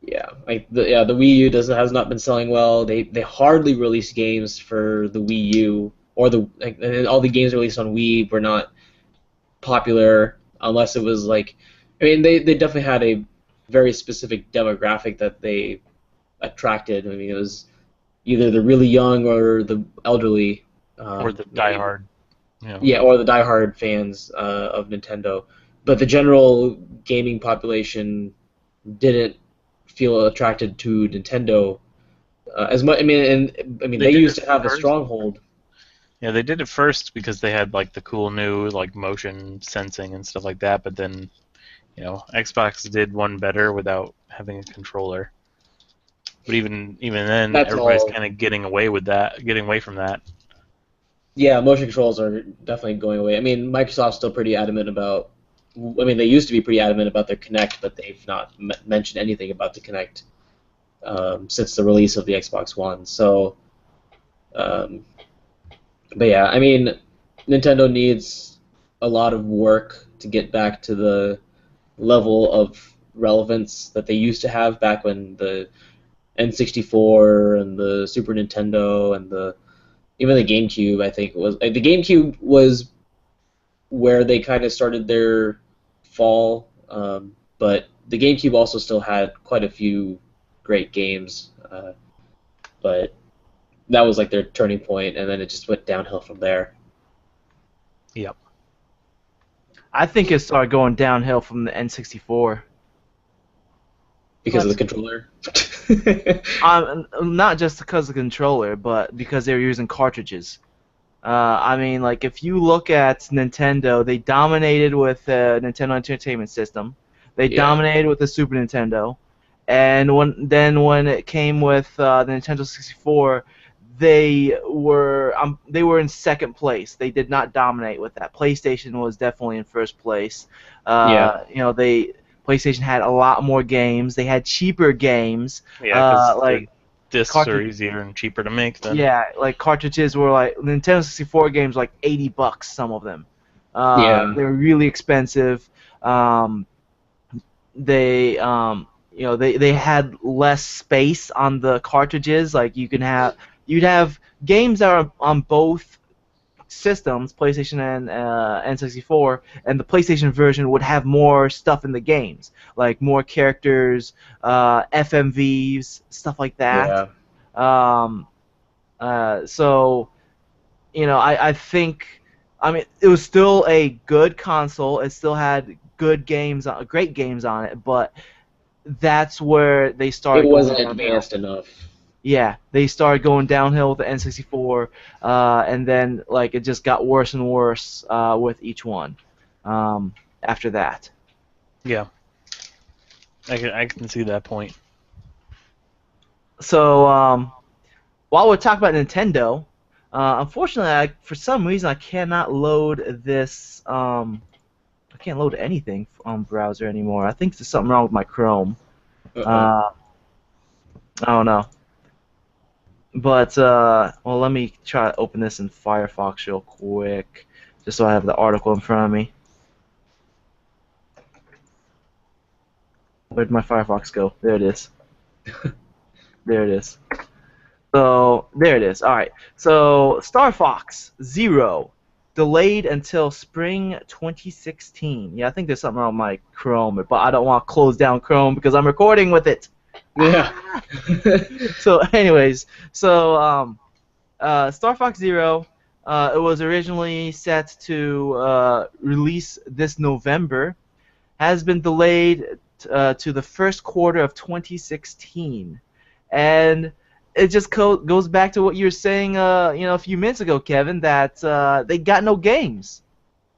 Yeah, the Wii U has not been selling well. They hardly release games for the Wii U, or and all the games released on Wii were not popular unless it was like, I mean, they definitely had a very specific demographic that they attracted. I mean, it was either the really young or the elderly, Or the I mean, diehard, you know. yeah, or the diehard fans of Nintendo. But the general gaming population didn't feel attracted to Nintendo as much. I mean, They they did used it to have a first. stronghold. Yeah, they did it first because they had like the cool new like motion sensing and stuff like that, but then, Xbox did one better without having a controller. But even then, That's everybody's all. kind of getting away from that. Yeah, motion controls are definitely going away. I mean, Microsoft's still pretty adamant about. I mean, they used to be pretty adamant about their Kinect, but they've not mentioned anything about the Kinect since the release of the Xbox One. So, um, but yeah, I mean, Nintendo needs a lot of work to get back to the level of relevance that they used to have back when the N64 and the Super Nintendo and the even the GameCube, I think was the GameCube was where they kind of started their fall, but the GameCube also still had quite a few great games, but that was like their turning point, and then it just went downhill from there Yep. I think it started going downhill from the N64. because of the controller. Not just because of the controller, but because they were using cartridges. I mean, like if you look at Nintendo, they dominated with the Nintendo Entertainment System. They Yeah, dominated with the Super Nintendo, and when it came with the Nintendo 64, they were in second place. They did not dominate with that. PlayStation was definitely in first place. yeah, PlayStation had a lot more games. They had cheaper games, Yeah, because the like discs are cartridge. easier and cheaper to make then. Yeah, like cartridges were like Nintendo 64 games like $80, some of them. yeah, They were really expensive. Um, they had less space on the cartridges. Like you'd have games that are on both systems, PlayStation and N64, and the PlayStation version would have more stuff in the games, like more characters, FMVs, stuff like that. yeah. Um, so I think I mean, it was still a good console. It still had good games, great games on it, but that's where they It started going wasn't downhill. advanced enough. Yeah, they started going downhill with the N64, and then like it just got worse and worse with each one after that. Yeah, I can see that point. So while we're talking about Nintendo, unfortunately, for some reason, I cannot load this. I can't load anything on browser anymore. I think there's something wrong with my Chrome. Uh-oh. I don't know. But, well, let me try to open this in Firefox real quick, just so I have the article in front of me. Where'd my Firefox go? There it is. There it is. So, there it is. Alright. So, Star Fox Zero, delayed until spring 2016. Yeah, I think there's something wrong with my Chrome, but I don't want to close down Chrome because I'm recording with it. Yeah. So, anyways, so Star Fox Zero, it was originally set to release this November, has been delayed to the first quarter of 2016, and it just goes back to what you were saying, a few minutes ago, Kevin, that they got no games.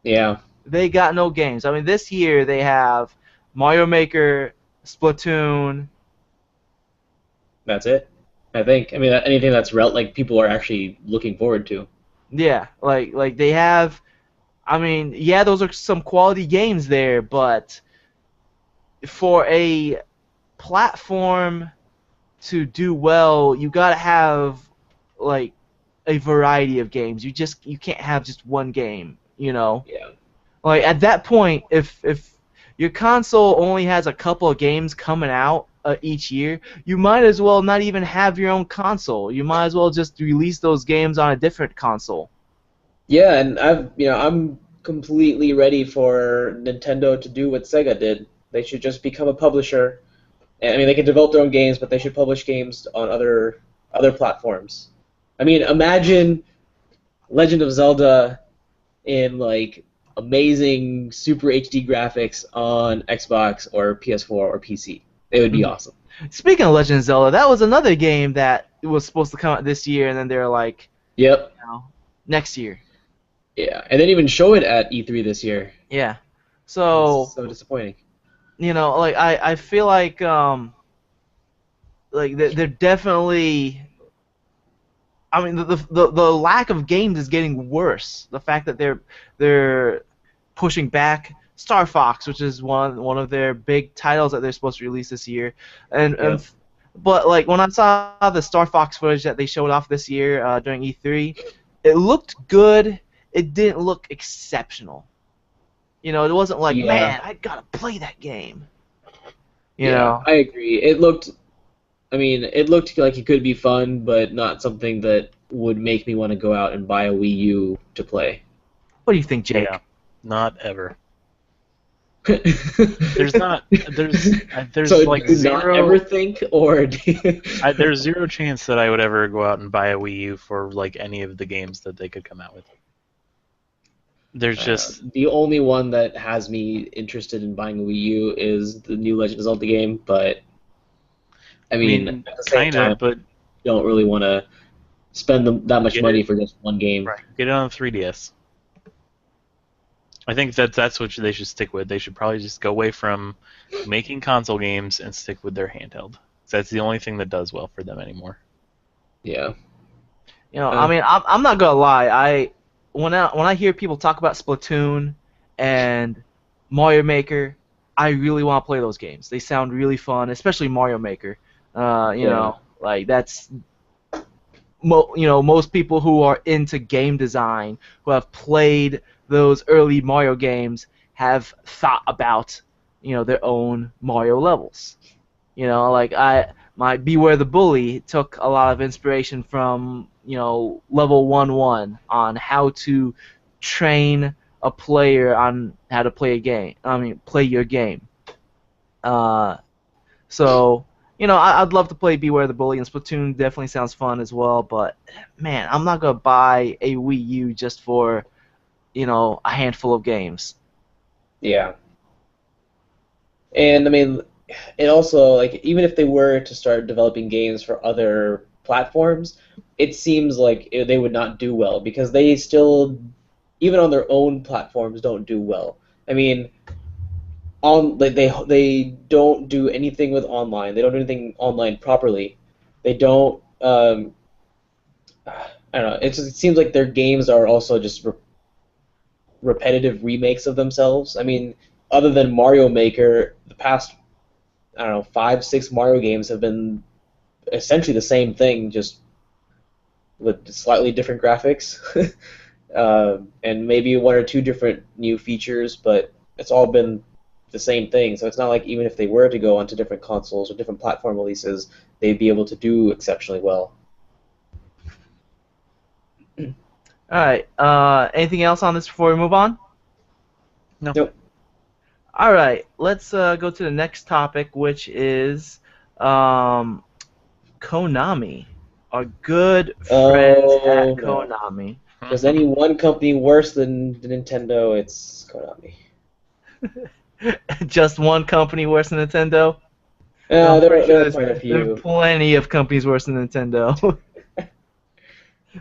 Yeah. They got no games. I mean, this year they have Mario Maker, Splatoon. That's it. I think. I mean, anything that's like people are actually looking forward to. Yeah, like they have. I mean, yeah, those are some quality games there, but for a platform to do well, you gotta have like a variety of games. You can't have just one game. Yeah. Like at that point, if your console only has a couple of games coming out each year, you might as well not even have your own console. You might as well just release those games on a different console. Yeah, and I'm completely ready for Nintendo to do what Sega did. They should just become a publisher. I mean, they can develop their own games, but they should publish games on other platforms. I mean, imagine Legend of Zelda in like amazing Super HD graphics on Xbox or PS4 or PC. It would be awesome. Speaking of Legend of Zelda, that was another game that was supposed to come out this year, and then they're like, Yep. next year. Yeah, and they didn't even show it at E3 this year. Yeah. So It's so disappointing. like I feel like they're definitely. I mean, the lack of games is getting worse. The fact that they're pushing back Star Fox, which is one of their big titles that they're supposed to release this year, but like when I saw the Star Fox footage that they showed off this year during E3, it looked good. It didn't look exceptional. It wasn't like, man, I gotta play that game. You know? I agree. It looked like it could be fun, but not something that would make me want to go out and buy a Wii U to play. What do you think, Jake? Yeah, not ever. There's so like do you zero. not ever think, or There's zero chance that I would ever go out and buy a Wii U for like any of the games that they could come out with. There's just the only one that has me interested in buying a Wii U is the new Legend of Zelda game, but I mean at the same time, but don't really want to spend that much money for just one game. Right. Get it on 3DS. I think that's what they should stick with. They should probably just go away from making console games and stick with their handheld. That's the only thing that does well for them anymore. Yeah. I mean, I'm not gonna lie. When I hear people talk about Splatoon and Mario Maker, I really want to play those games. They sound really fun, especially Mario Maker. You know, like that's most people who are into game design, who have played those early Mario games, have thought about their own Mario levels. Like my Beware the Bully took a lot of inspiration from level 1-1 on how to train a player on how to play a game. I mean, play your game. So I'd love to play Beware the Bully, and Splatoon definitely sounds fun as well. But man, I'm not gonna buy a Wii U just for a handful of games. Yeah. And I mean, it also like even if they were to start developing games for other platforms, it seems like they would not do well because they still, even on their own platforms, don't do well. I mean, they don't do anything with online. They don't do anything online properly. They don't. I don't know. It seems like their games are also just repetitive remakes of themselves. I mean, other than Mario Maker, the past I don't know 5, 6 Mario games have been essentially the same thing, just with slightly different graphics, and maybe one or two different new features, but it's all been the same thing. So it's not like even if they were to go onto different consoles or different platform releases, they'd be able to do exceptionally well. All right. Anything else on this before we move on? No. Nope. All right. Let's go to the next topic, which is Konami. Our good friends at Oh, no. Konami. If there's any one company worse than Nintendo, it's Konami. Just one company worse than Nintendo? There, I'm pretty there sure are quite a there few. are plenty of companies worse than Nintendo.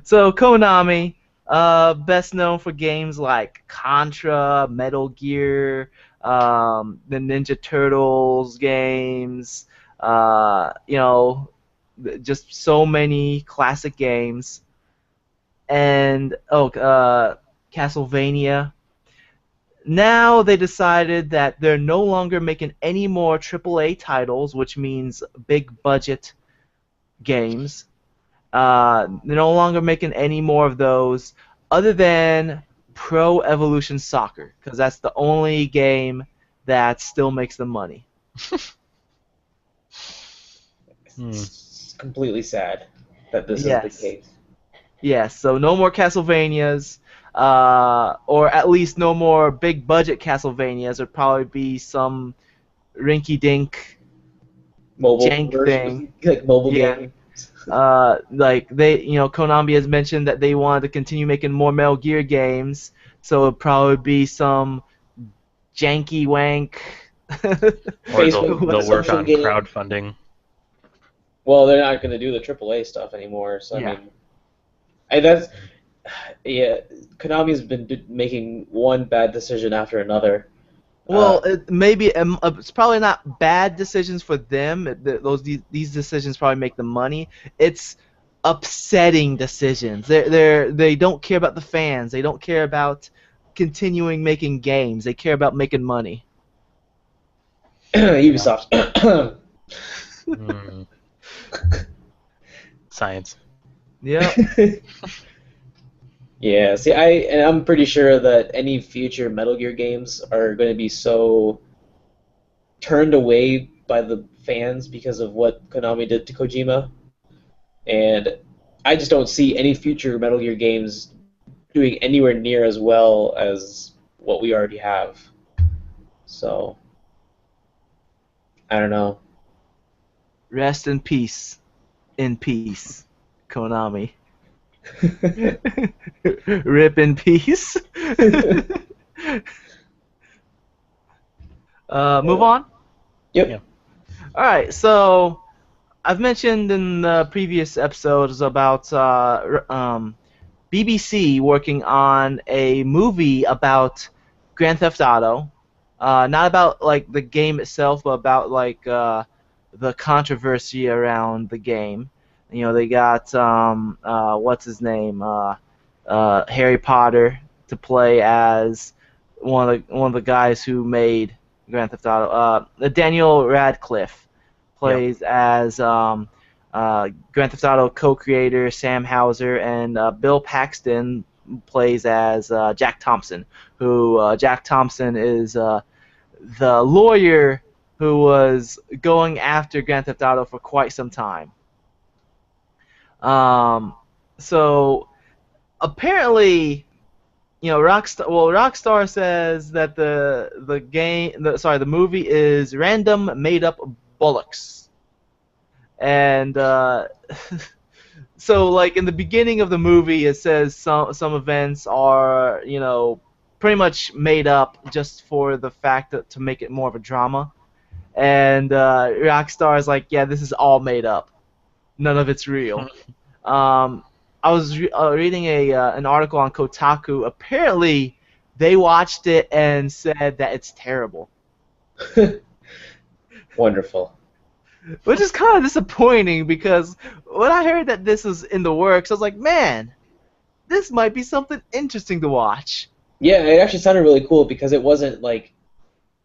So Konami, best known for games like Contra, Metal Gear, the Ninja Turtles games, just so many classic games, and Castlevania. Now they decided that they're no longer making any more AAA titles, which means big budget games. They're no longer making any more of those other than Pro Evolution Soccer, because that's the only game that still makes them money. It's completely sad that this is the Yes. case. Yes, so no more Castlevanias, or at least no more big budget Castlevanias. There'd probably be some rinky-dink Mobile jank version, thing. like mobile Yeah. games. Like Konami has mentioned that they wanted to continue making more Metal Gear games, so it'd probably be some janky wank. Or Facebook they'll work consumption on game. crowdfunding. Well, they're not going to do the AAA stuff anymore, so Yeah. I mean, that's yeah. Konami's been making one bad decision after another. Well, it's probably not bad decisions for them. These decisions probably make them money. It's upsetting decisions. They don't care about the fans. They don't care about continuing making games. They care about making money. Ubisoft. Hmm. Science. Yeah. Yeah, see, I'm pretty sure that any future Metal Gear games are going to be so turned away by the fans because of what Konami did to Kojima, and I just don't see any future Metal Gear games doing anywhere near as well as what we already have. So, I don't know. Rest in peace. In peace, Konami. Rip in peace. Move on. Yep. Yeah. All right. So I've mentioned in the previous episodes about BBC working on a movie about Grand Theft Auto. Not about like the game itself, but about like the controversy around the game. They got what's his name, Harry Potter to play as one of the guys who made Grand Theft Auto. Daniel Radcliffe plays as Grand Theft Auto co-creator Sam Houser, and Bill Paxton plays as Jack Thompson, who Jack Thompson is the lawyer who was going after Grand Theft Auto for quite some time. So apparently, Rockstar says that the movie is random, made up bollocks, and So like in the beginning of the movie, it says some events are pretty much made up just for the fact that to make it more of a drama. And Rockstar is like, yeah, this is all made up. None of it's real. Um, I was reading an article on Kotaku. Apparently, they watched it and said that it's terrible, Wonderful. which is kind of disappointing because when I heard that this was in the works, I was like, man, this might be something interesting to watch. Yeah, it actually sounded really cool because it wasn't like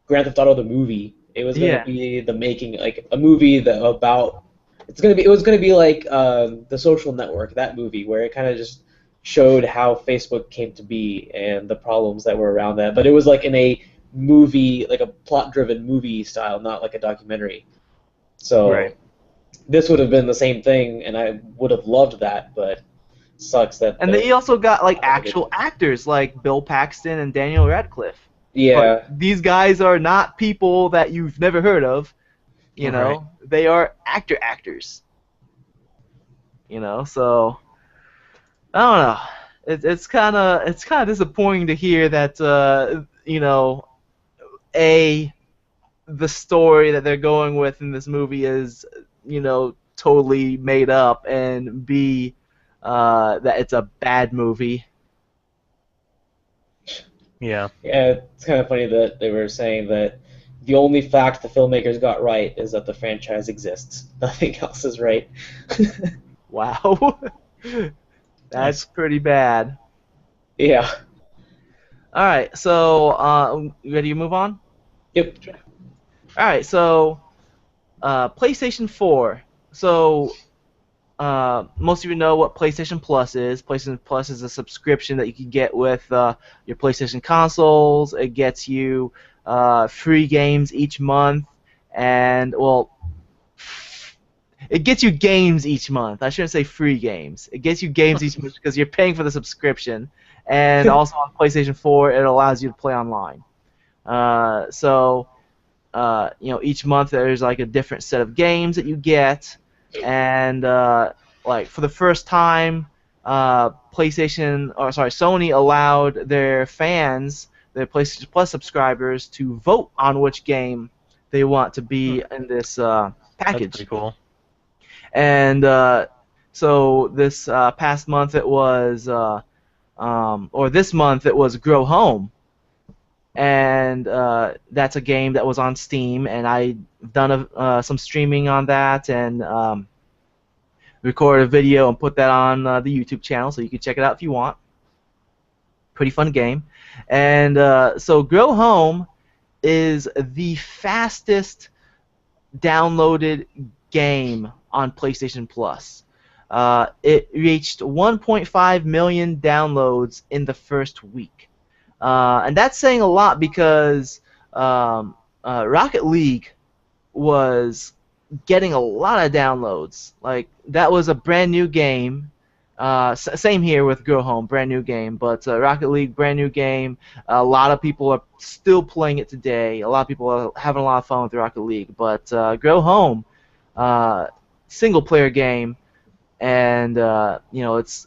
Grand Theft Auto the movie. It was gonna Yeah. be the making like a movie that about. It was gonna be like the Social Network, that movie where it kind of just showed how Facebook came to be and the problems that were around that. But it was like in a movie, like a plot-driven movie style, not like a documentary. So Right. this would have been the same thing, and I would have loved that. But sucks that. And they also got like actual actors like Bill Paxton and Daniel Radcliffe. Yeah. But these guys are not people that you've never heard of. You know, Right. they are actors. So I don't know. It's kind of disappointing to hear that the story that they're going with in this movie is totally made up, and b that it's a bad movie. Yeah. Yeah, it's kind of funny that they were saying that the only fact the filmmakers got right is that the franchise exists. Nothing else is right. Wow. That's Nice. pretty bad. Yeah. All right, so you ready to move on? Yep. All right, so PlayStation 4. So most of you know what PlayStation Plus is. PlayStation Plus is a subscription that you can get with your PlayStation consoles. It gets you free games each month, and well, it gets you games each month. I shouldn't say free games. It gets you games each month because you're paying for the subscription, and also on PlayStation 4, it allows you to play online. So each month there's like a different set of games that you get, and like for the first time, Sony allowed their fans, their PlayStation Plus subscribers, to vote on which game they want to be in this That's package. pretty cool. And so this past month it was, or this month it was Grow Home. And that's a game that was on Steam, and I've done some streaming on that, and recorded a video and put that on the YouTube channel, so you can check it out if you want. Pretty fun game. And so Grow Home is the fastest downloaded game on PlayStation Plus. It reached 1.5 million downloads in the first week. And that's saying a lot because Rocket League was getting a lot of downloads. Like, that was a brand new game. Same here with Grow Home, brand new game. But Rocket League, brand new game. A lot of people are still playing it today. A lot of people are having a lot of fun with Rocket League. But Grow Home, single player game, and it's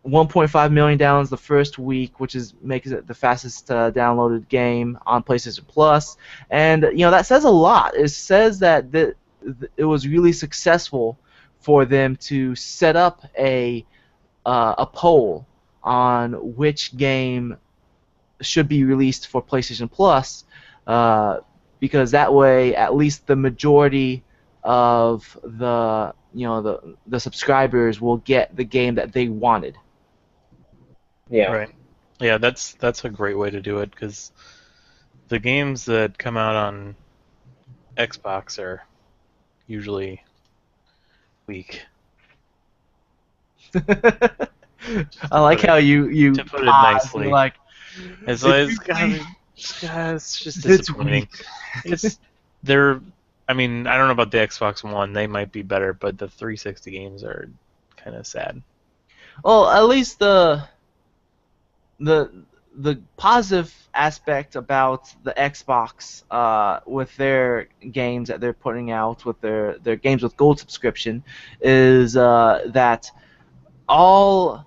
1.5 million downloads the first week, which makes it the fastest downloaded game on PlayStation Plus. And that says a lot. It says that it was really successful for them to set up a poll on which game should be released for PlayStation Plus, because that way at least the majority of the subscribers will get the game that they wanted. Yeah. Right. Yeah, that's a great way to do it because the games that come out on Xbox are usually weak. I like how you to put it pause nicely. and like, It's just It's disappointing. It's they're. I mean, I don't know about the Xbox One. They might be better, but the 360 games are kind of sad. well, at least the the positive aspect about the Xbox with their games that they're putting out with their games with gold subscription is that all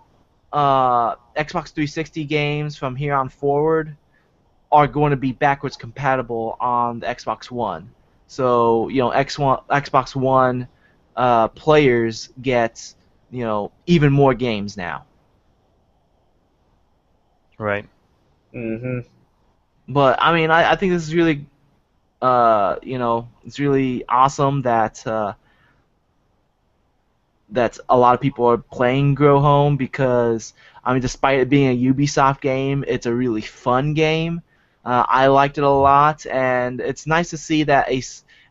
Xbox 360 games from here on forward are going to be backwards compatible on the Xbox One. So Xbox One players get even more games now. Right. Mm-hmm. But I mean, I think this is really it's really awesome that a lot of people are playing Grow Home because, I mean, despite it being a Ubisoft game, it's a really fun game. I liked it a lot, and it's nice to see that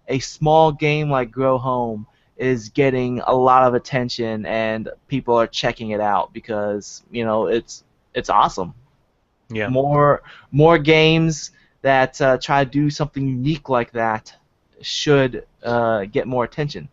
a small game like Grow Home is getting a lot of attention and people are checking it out because it's awesome. Yeah. More games that try to do something unique like that should get more attention.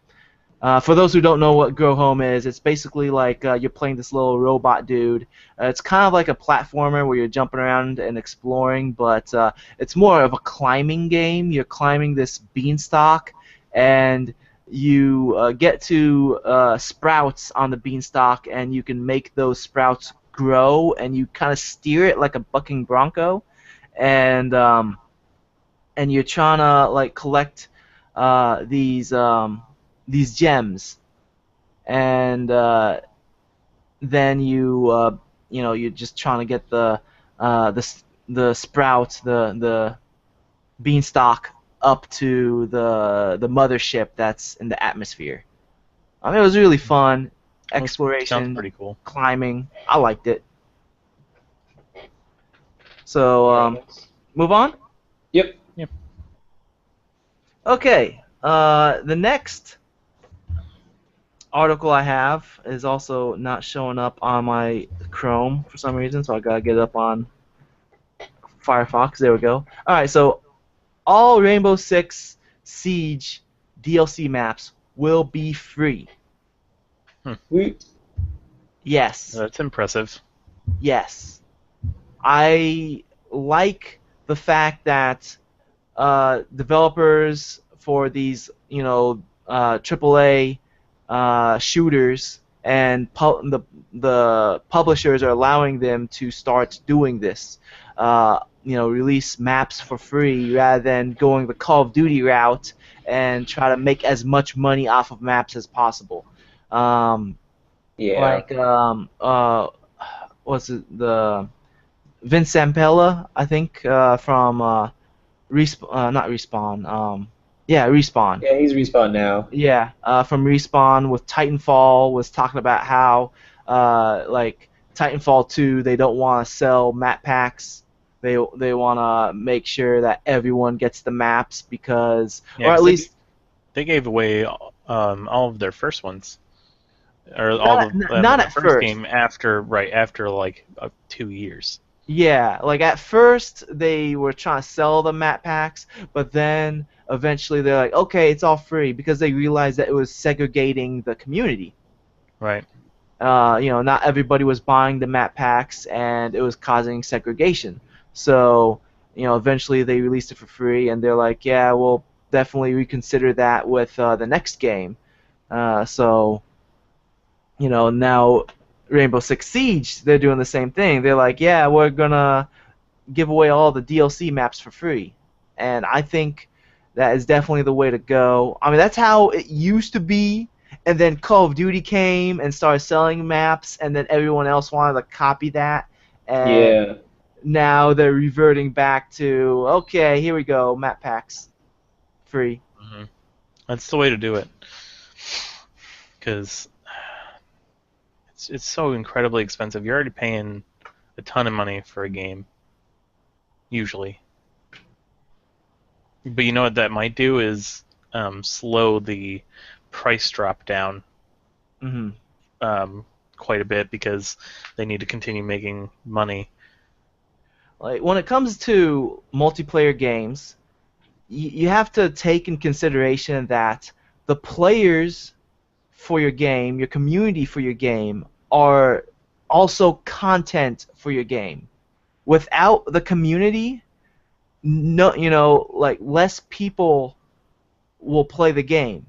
For those who don't know what Grow Home is, it's basically like you're playing this little robot dude. It's kind of like a platformer where you're jumping around and exploring, but it's more of a climbing game. You're climbing this beanstalk, and you get to sprouts on the beanstalk, and you can make those sprouts grow, and you kind of steer it like a bucking bronco, and you're trying to like collect these gems, and then you're just trying to get the sprout, the beanstalk up to the mothership that's in the atmosphere. I mean, it was really fun. Sounds Exploration, pretty cool. climbing. I liked it. So move on. Yep. Okay. The next article I have is also not showing up on my Chrome for some reason, so I gotta get it up on Firefox. There we go. Alright, so all Rainbow Six Siege DLC maps will be free. Sweet. Yes. That's impressive. Yes. I like the fact that developers for these, AAA shooters and the publishers are allowing them to start doing this. Release maps for free rather than going the Call of Duty route and try to make as much money off of maps as possible. Yeah. Like what's it, the Vince Zampella, I think, from not Respawn. Yeah, Respawn. Yeah, he's Respawn now. Yeah, from Respawn with Titanfall was talking about how, like Titanfall 2, they don't want to sell map packs. They want to make sure that everyone gets the maps because, Yeah, or at 'cause least they gave away all of their first ones, or Not- all of them not in the at first first. game after like 2 years. Yeah, like at first they were trying to sell the map packs, but then eventually they're like, okay, it's all free because they realized that it was segregating the community. Right. Not everybody was buying the map packs, and it was causing segregation. So, eventually they released it for free, and they're like, yeah, we'll definitely reconsider that with the next game. So, now Rainbow Six Siege, they're doing the same thing. They're like, yeah, we're gonna give away all the DLC maps for free, and I think that is definitely the way to go. I mean, that's how it used to be, and then Call of Duty came and started selling maps, and then everyone else wanted to copy that, and Yeah. now they're reverting back to, okay, here we go, map packs, free. Hmm. That's the way to do it. Because it's so incredibly expensive. You're already paying a ton of money for a game, usually. But you know what that might do is slow the price drop down Hmm. quite a bit because they need to continue making money. Like when it comes to multiplayer games, you have to take in consideration that the players for your game, your community for your game, are also content for your game. without the community, no, like less people will play the game.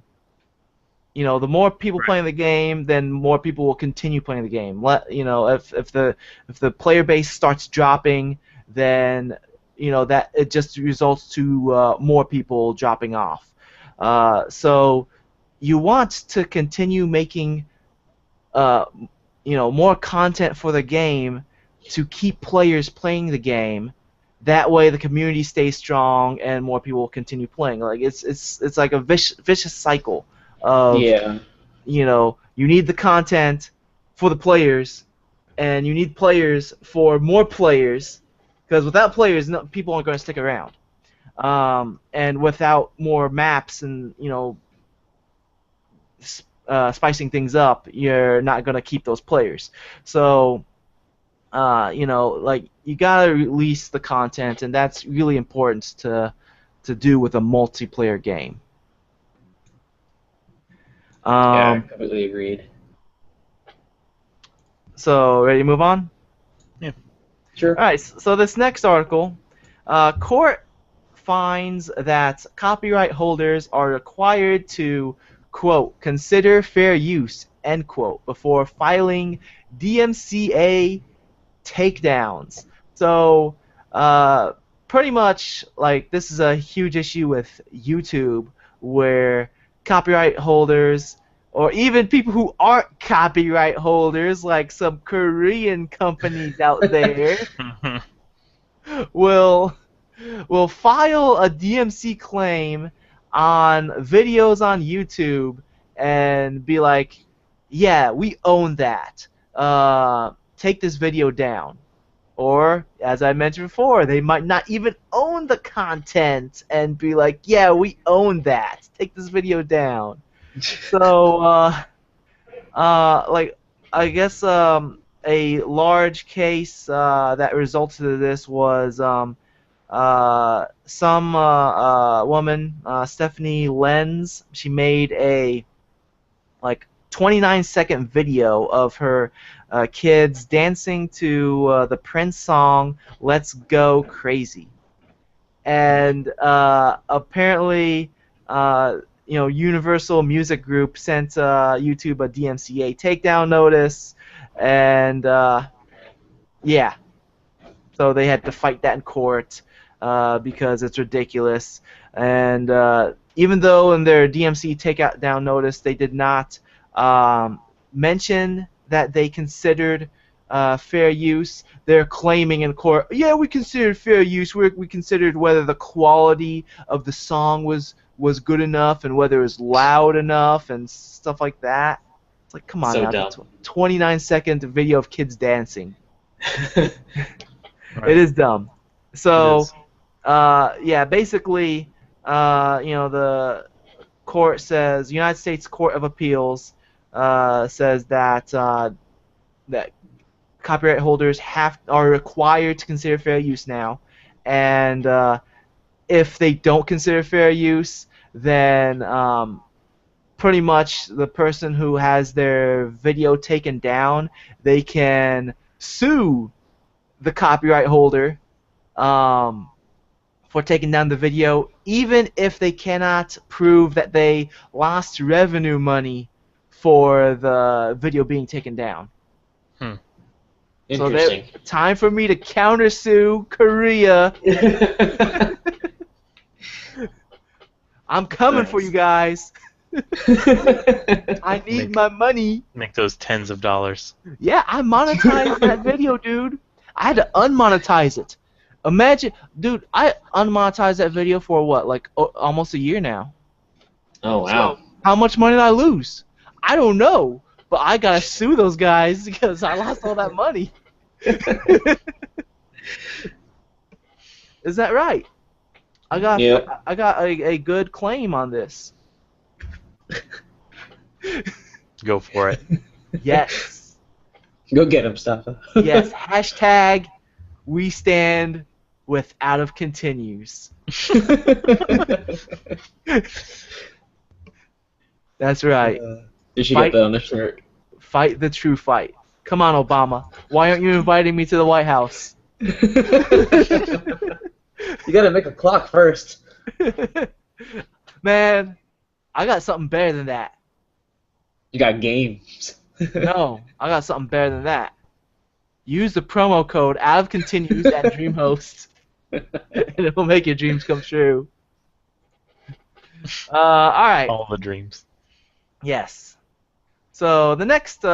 The more people playing the game, then more people will continue playing the game. If the player base starts dropping, then that it just results to more people dropping off. So you want to continue making more content for the game to keep players playing the game. That way, the community stays strong and more people will continue playing. Like it's like a vicious cycle of Yeah. you need the content for the players, and you need players for more players, because without players, people aren't going to stick around. And without more maps and spicing things up, you're not going to keep those players. So, like you gotta release the content, and that's really important to do with a multiplayer game. Yeah, completely agreed. So, ready to move on? Yeah. Sure. All right. So this next article, court finds that copyright holders are required to, quote, consider fair use, end quote, before filing DMCA takedowns. So, pretty much, like, this is a huge issue with YouTube, where copyright holders, or even people who aren't copyright holders, like some Korean companies out there, will file a DMC claim on videos on YouTube and be like, yeah, we own that. Take this video down. Or, as I mentioned before, they might not even own the content and be like, yeah, we own that. Take this video down. So, like, I guess a large case that resulted in this was some woman, Stephanie Lenz. She made a 29-second video of her kids dancing to the Prince song "Let's Go Crazy," and apparently, Universal Music Group sent YouTube a DMCA takedown notice, and yeah, so they had to fight that in court because it's ridiculous. And even though in their DMC takedown notice they did not mention that they considered fair use, they're claiming in court, yeah, we considered fair use. We considered whether the quality of the song was good enough and whether it was loud enough and stuff like that. It's like, come on, So now, dumb. 29-second video of kids dancing. Right. It is dumb. So, It is. yeah, basically, the court says, United States Court of Appeals says that that copyright holders are required to consider fair use now, and if they don't consider fair use, then pretty much the person who has their video taken down, they can sue the copyright holder for taking down the video, even if they cannot prove that they lost revenue money for the video being taken down. Interesting. So time for me to countersue Korea. I'm coming for you guys. I need my money. Make those tens of dollars. Yeah, I monetized that video, dude. I had to unmonetize it. Imagine, dude, I unmonetized that video for what, like almost a year now. Oh, wow. So, how much money did I lose? I don't know, but I gotta sue those guys because I lost all that money. Is that right? I got Yep. I got a good claim on this. Go for it. Yes. Go get him, Staffa. Yes. Hashtag we stand with Out of Continues. That's right. You should Fight- get that on a shirt. Fight the true fight. Come on, Obama. Why aren't you inviting me to the White House? You gotta make a clock first. Man, I got something better than that. You got games. No, I got something better than that. Use the promo code AVContinues at DreamHost, and it will make your dreams come true. All right. All the dreams. Yes. So the next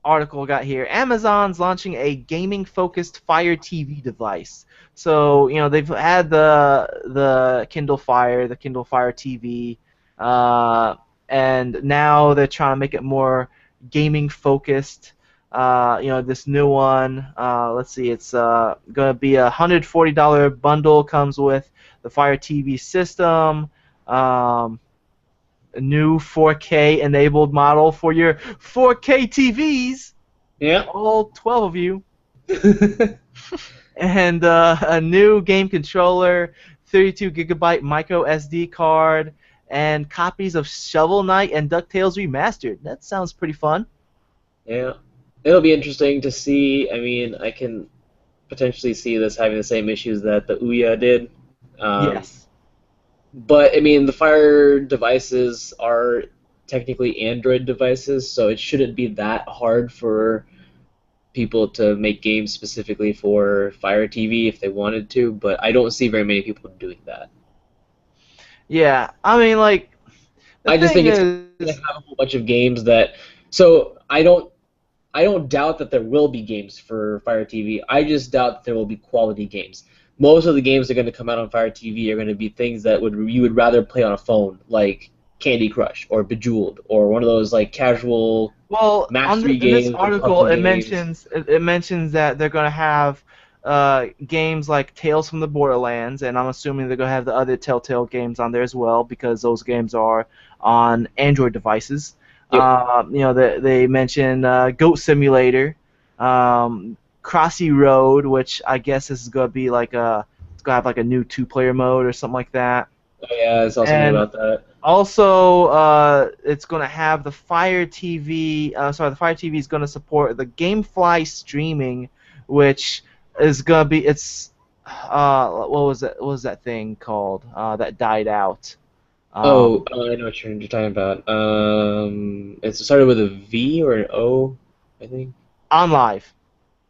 article we got here. Amazon's launching a gaming-focused Fire TV device. So they've had the Kindle Fire, the Kindle Fire TV, and now they're trying to make it more gaming-focused. This new one. Let's see. It's gonna be a $140 bundle. Comes with the Fire TV system. A new 4K enabled model for your 4K TVs. Yeah. All 12 of you. And a new game controller, 32GB micro SD card, and copies of Shovel Knight and DuckTales Remastered. That sounds pretty fun. Yeah. It'll be interesting to see. I mean, I can potentially see this having the same issues that the Ouya did. Yes. But, I mean, the Fire devices are technically Android devices, so it shouldn't be that hard for people to make games specifically for Fire TV if they wanted to, but I don't see very many people doing that. Yeah, I mean, like, I just think it's going to have a whole bunch of games that... So, I don't doubt that there will be games for Fire TV. I just doubt that there will be quality games. Most of the games that are going to come out on Fire TV are going to be things that you would rather play on a phone, like Candy Crush or Bejeweled or one of those like casual mastery games. In this article, it mentions that they're going to have games like Tales from the Borderlands, and I'm assuming they're going to have the other Telltale games on there as well because those games are on Android devices. Yep. They mention Goat Simulator. Crossy Road, which I guess is going to be like it's going to have like a new 2-player mode or something like that. Oh yeah, I saw something about that. Also, it's going to have the Fire TV. The Fire TV is going to support the GameFly streaming, which is going to be what was that thing called that died out? I know what you're talking about. It started with a V or an O, I think. OnLive.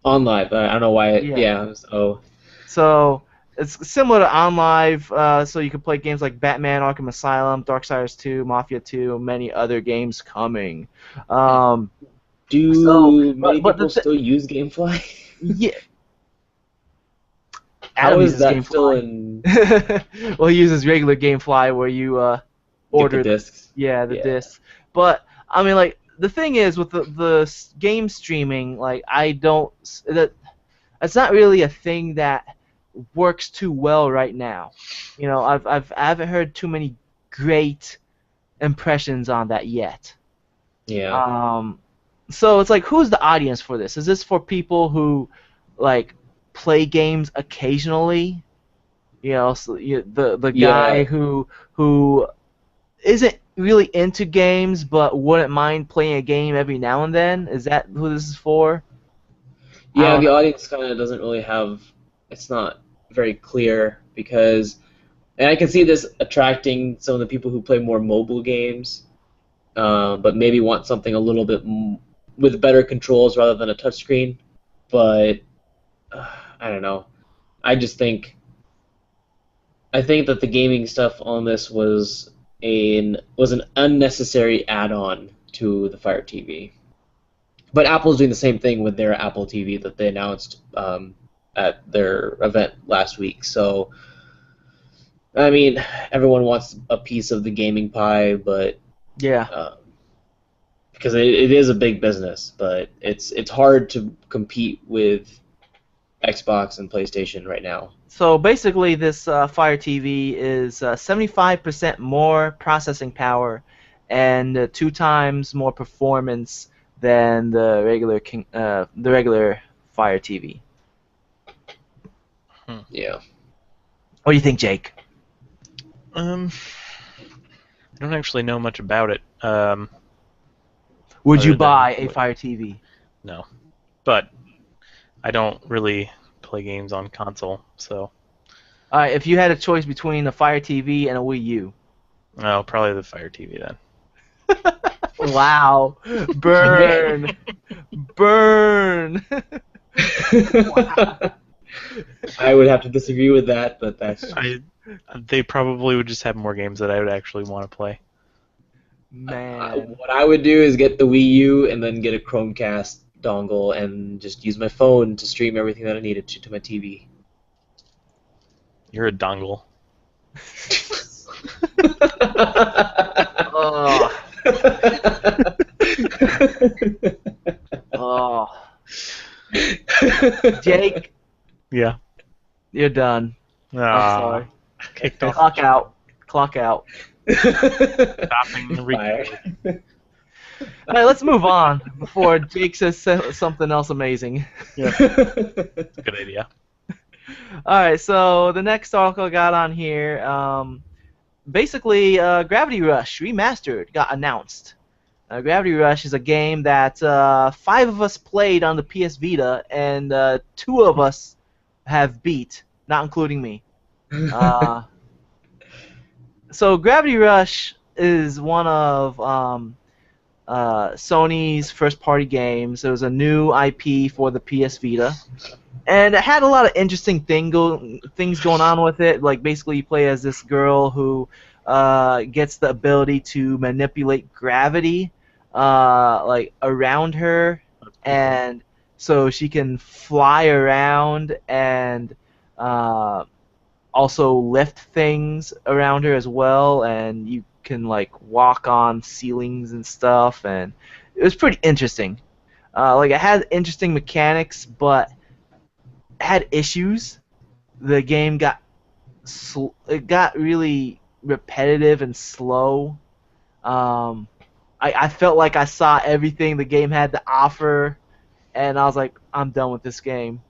OnLive. I don't know why. It was O. So it's similar to OnLive. So you can play games like Batman: Arkham Asylum, Darksiders 2, Mafia 2, many other games coming. Do many people still use GameFly? Yeah. How is that GameFly still in? Well, he uses regular GameFly where you order the discs. Yeah, the discs. But I mean, like, the thing is with the game streaming, like, it's not really a thing that works too well right now. I haven't heard too many great impressions on that yet. Yeah. So it's like, who's the audience for this? Is this for people who like play games occasionally? The guy who isn't really into games but wouldn't mind playing a game every now and then? Is that who this is for? Yeah, the audience kind of doesn't really have... It's not very clear because... And I can see this attracting some of the people who play more mobile games, but maybe want something a little bit with better controls rather than a touchscreen. But I don't know. I think that the gaming stuff on this was an unnecessary add-on to the Fire TV. But Apple's doing the same thing with their Apple TV that they announced at their event last week. So, I mean, everyone wants a piece of the gaming pie, but yeah, because it is a big business, but it's hard to compete with Xbox and PlayStation right now. So basically, this Fire TV is 75% more processing power and 2 times more performance than the regular Fire TV. Yeah. What do you think, Jake? I don't actually know much about it. Would you buy a Fire TV? No, but I don't really play games on console, so All right, if you had a choice between a Fire TV and a Wii U. no, probably the Fire TV then. Wow. Burn. Burn. I would have to disagree with that, but that's They probably would just have more games that I would actually want to play. Man. what I would do is get the Wii U and then get a Chromecast dongle and just use my phone to stream everything that I needed to my TV. You're a dongle. Oh. Oh. Jake, Yeah. you're done. I'm sorry. Kicked off. Clock out. Clock out. Stopping the Fire. All right, let's move on before Jake says something else amazing. Yeah. Good idea. All right, so the next article I got on here, basically, Gravity Rush Remastered got announced. Gravity Rush is a game that 5 of us played on the PS Vita, and 2 of us have beat, not including me. So Gravity Rush is one of Sony's first-party games. It was a new IP for the PS Vita, and it had a lot of interesting things going on with it. Like basically, you play as this girl who gets the ability to manipulate gravity, like around her, and so she can fly around and also lift things around her as well, and you can like walk on ceilings and stuff, and it was pretty interesting. Like it had interesting mechanics, but it had issues. The game got really repetitive and slow. I felt like I saw everything the game had to offer, and I was like, I'm done with this game.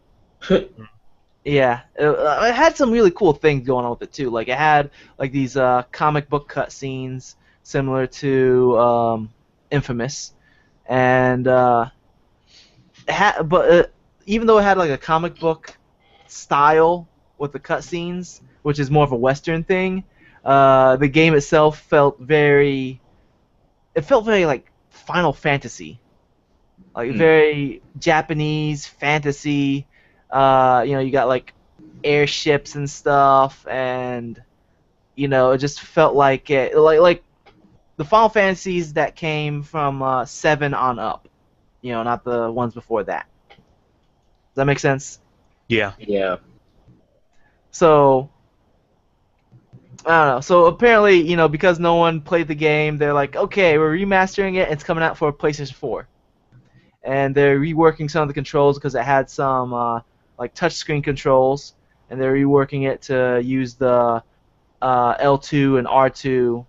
Yeah, it had some really cool things going on with it too. Like it had like these comic book cutscenes similar to Infamous, and even though it had like a comic book style with the cutscenes, which is more of a Western thing, the game itself felt very like Final Fantasy, like very Japanese fantasy. You got like airships and stuff, and it just felt like like the Final Fantasies that came from 7 on up. Not the ones before that. Does that make sense? Yeah. Yeah. So I don't know. So apparently, because no one played the game, they're like, okay, we're remastering it. It's coming out for PlayStation 4, and they're reworking some of the controls because it had some like touchscreen controls, and they're reworking it to use the L2 and R2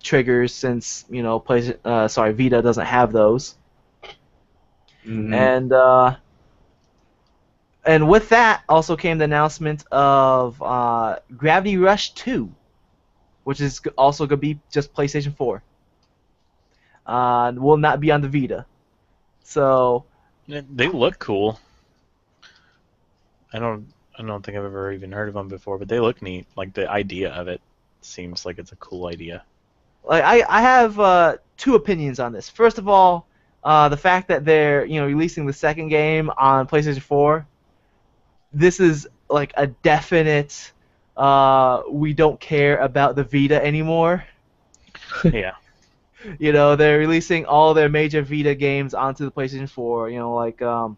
triggers since Vita doesn't have those. Mm-hmm. And with that also came the announcement of Gravity Rush 2, which is also going to be just PlayStation 4. Will not be on the Vita. So They look cool. I don't think I've ever even heard of them before, but they look neat. Like the idea of it seems like it's a cool idea. like I have 2 opinions on this. First of all, the fact that they're releasing the second game on PlayStation 4. This is like a definite we don't care about the Vita anymore. Yeah. They're releasing all their major Vita games onto the PlayStation 4. Like what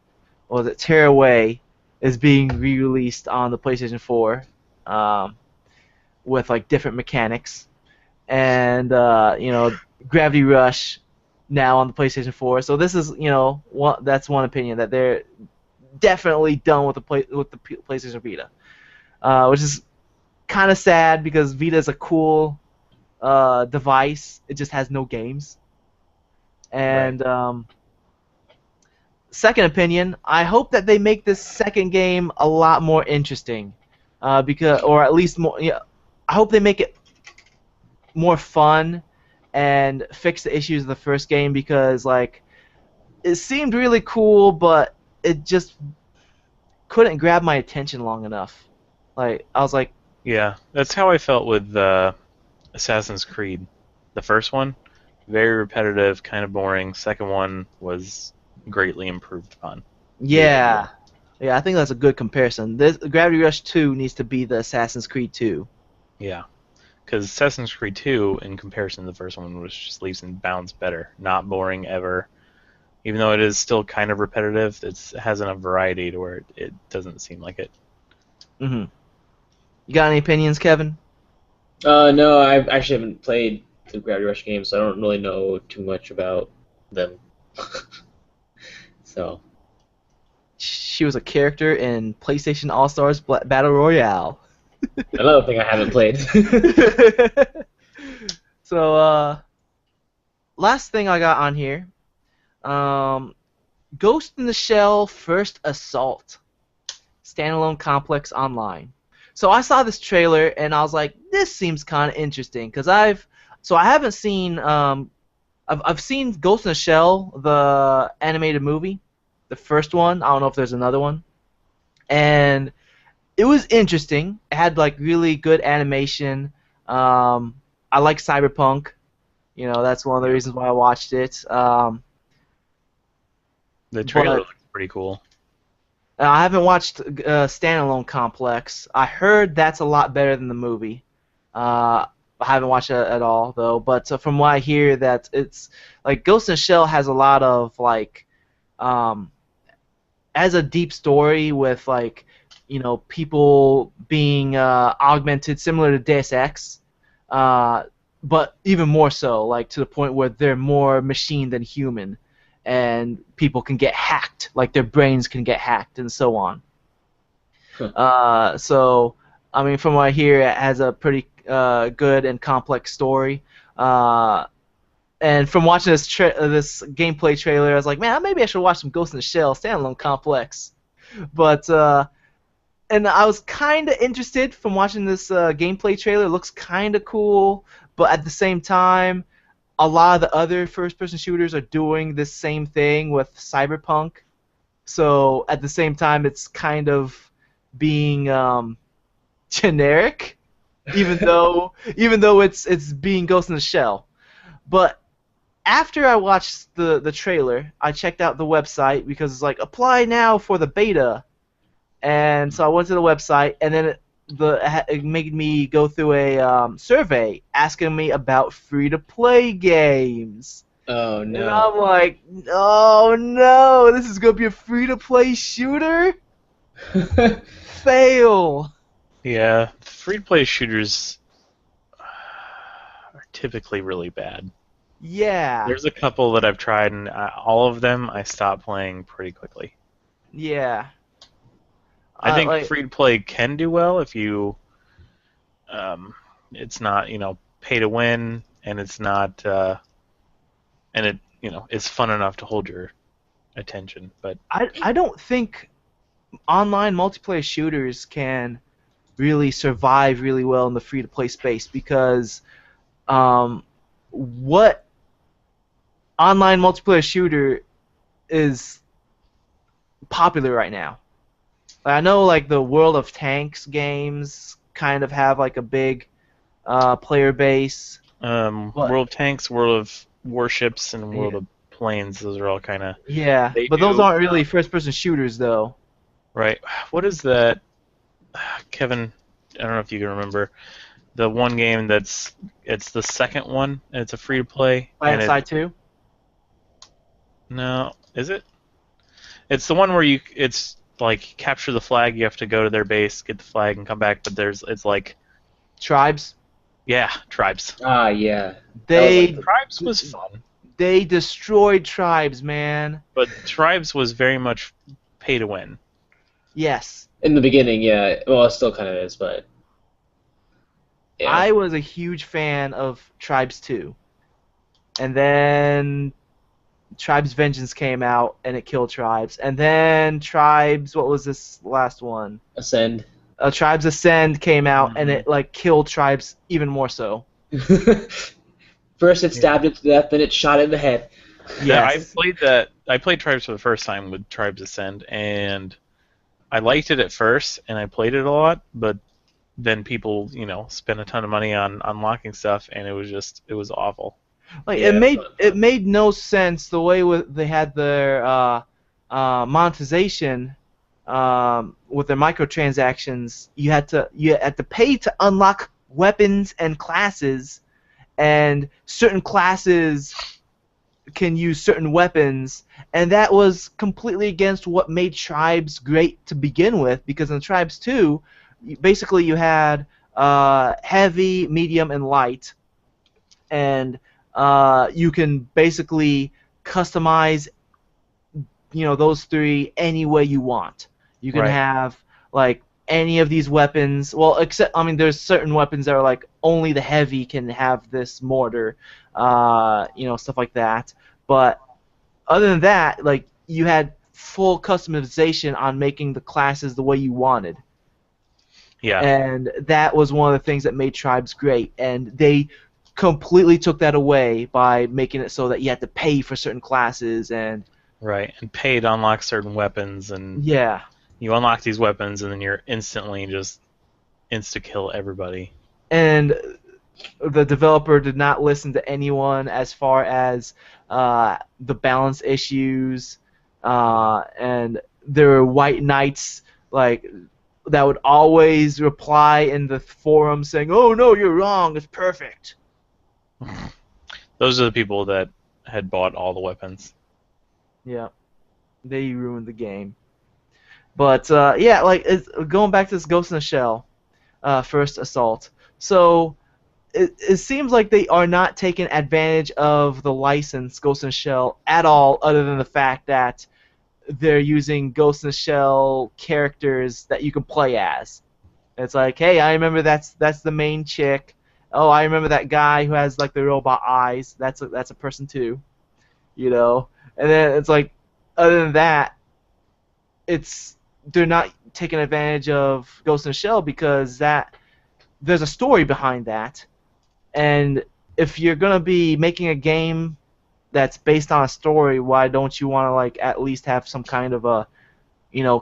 was it? Tearaway is being re-released on the PlayStation 4 with like different mechanics, and Gravity Rush now on the PlayStation 4. So this is that's one opinion, that they're definitely done with the PlayStation Vita, which is kind of sad because Vita is a cool device. It just has no games. And second opinion, I hope that they make this second game a lot more interesting, or at least more. I hope they make it more fun and fix the issues of the first game, because like it seemed really cool, but it just couldn't grab my attention long enough. Like I was like, Yeah, that's how I felt with Assassin's Creed. The first one, very repetitive, kind of boring. Second one was greatly improved upon. yeah, yeah. I think that's a good comparison. This Gravity Rush 2 needs to be the Assassin's Creed 2. Yeah, because Assassin's Creed 2, in comparison to the first one, was just leaps and bounds better. Not boring ever. Even though it is still kind of repetitive, it has enough variety to where it doesn't seem like it. You got any opinions, Kevin? No, I actually haven't played the Gravity Rush games, so I don't really know too much about them. So. She was a character in PlayStation All Stars Battle Royale. Another thing I haven't played. So, last thing I got on here, Ghost in the Shell First Assault, standalone complex online. So I saw this trailer and I was like, this seems kind of interesting because I haven't seen I've seen Ghost in the Shell, the animated movie, the first one. I don't know if there's another one, and it was interesting. It had like really good animation. I like Cyberpunk. You know, that's one of the reasons why I watched it. The trailer looks pretty cool. I haven't watched Standalone Complex. I heard that's a lot better than the movie. I haven't watched it at all though. But from what I hear, that it's like Ghost in the Shell has a lot of like, has a deep story with like, you know, people being augmented, similar to Deus Ex, but even more so, like to the point where they're more machine than human. And people can get hacked, like their brains can get hacked, and so on. So, I mean, from what I hear, it has a pretty good and complex story. And from watching this gameplay trailer, I was like, man, maybe I should watch some Ghost in the Shell standalone complex. But and I was kind of interested from watching this gameplay trailer. It looks kind of cool, but at the same time, a lot of the other first-person shooters are doing this same thing with Cyberpunk. So at the same time, it's kind of being generic, even though it's being Ghost in the Shell. But after I watched the trailer, I checked out the website because it's like apply now for the beta, and so I went to the website, and then it made me go through a survey asking me about free-to-play games. Oh no! And I'm like, oh no, this is gonna be a free-to-play shooter? Fail. Yeah, free-to-play shooters are typically really bad. Yeah. There's a couple that I've tried, and all of them I stopped playing pretty quickly. Yeah. I think like, free-to-play can do well if you, it's not, you know, pay to win, and it's not, and it, you know, it's fun enough to hold your attention. But I don't think online multiplayer shooters can really survive really well in the free-to-play space because what online multiplayer shooter is popular right now? I know like the World of Tanks games kind of have like a big player base. World of Tanks, World of Warships, and World of Planes, those are all kind of... Yeah, but those aren't really first-person shooters though. Right. What is that? Kevin, I don't know if you can remember. The one game it's the second one, and it's a free-to-play. PlanetSide 2? No, is it? It's the one where it's like capture the flag, you have to go to their base, get the flag, and come back. But it's like Tribes. Yeah, Tribes. Ah, yeah. Tribes was fun. They destroyed Tribes, man. But Tribes was very much pay to win. Yes. In the beginning, yeah. Well, it still kind of is, but yeah. I was a huge fan of Tribes 2, and then Tribes Vengeance came out, and it killed Tribes. And then Tribes, what was this last one? Ascend. Tribes Ascend came out, and it like killed Tribes even more so. First it stabbed it to death, then it shot it in the head. I Yes. played that. I played Tribes for the first time with Tribes Ascend, and I liked it at first, and I played it a lot. But then people, spent a ton of money on unlocking stuff, and it was awful. Like Yeah, it's not it fun. made no sense the way they had their monetization with their microtransactions. You had to pay to unlock weapons and classes, and certain classes can use certain weapons, and that was completely against what made Tribes great to begin with. Because in Tribes 2, basically you had heavy, medium, and light, and you can basically customize those three any way you want. You can Right. have like any of these weapons. Well, except there's certain weapons that are like only the heavy can have this mortar, stuff like that. But other than that, like you had full customization on making the classes the way you wanted. Yeah. And that was one of the things that made Tribes great. And they completely took that away by making it so that you had to pay for certain classes. And Right. And pay to unlock certain weapons, and yeah, you unlock these weapons, and then you're instantly just insta kill everybody. and the developer did not listen to anyone as far as the balance issues, and there were white knights like that would always reply in the forum saying, "Oh no, you're wrong. It's perfect." Those are the people that had bought all the weapons. Yeah, they ruined the game. But yeah, like going back to this Ghost in the Shell first assault. So it seems like they are not taking advantage of the license Ghost in the Shell at all, other than the fact that they're using Ghost in the Shell characters that you can play as. It's like, hey, I remember that's the main chick. Oh, I remember that guy who has like the robot eyes. That's a person too, you know. And then it's like, other than that, it's they're not taking advantage of Ghost in the Shell because that there's a story behind that. And if you're gonna be making a game that's based on a story, why don't you want to like at least have some kind of a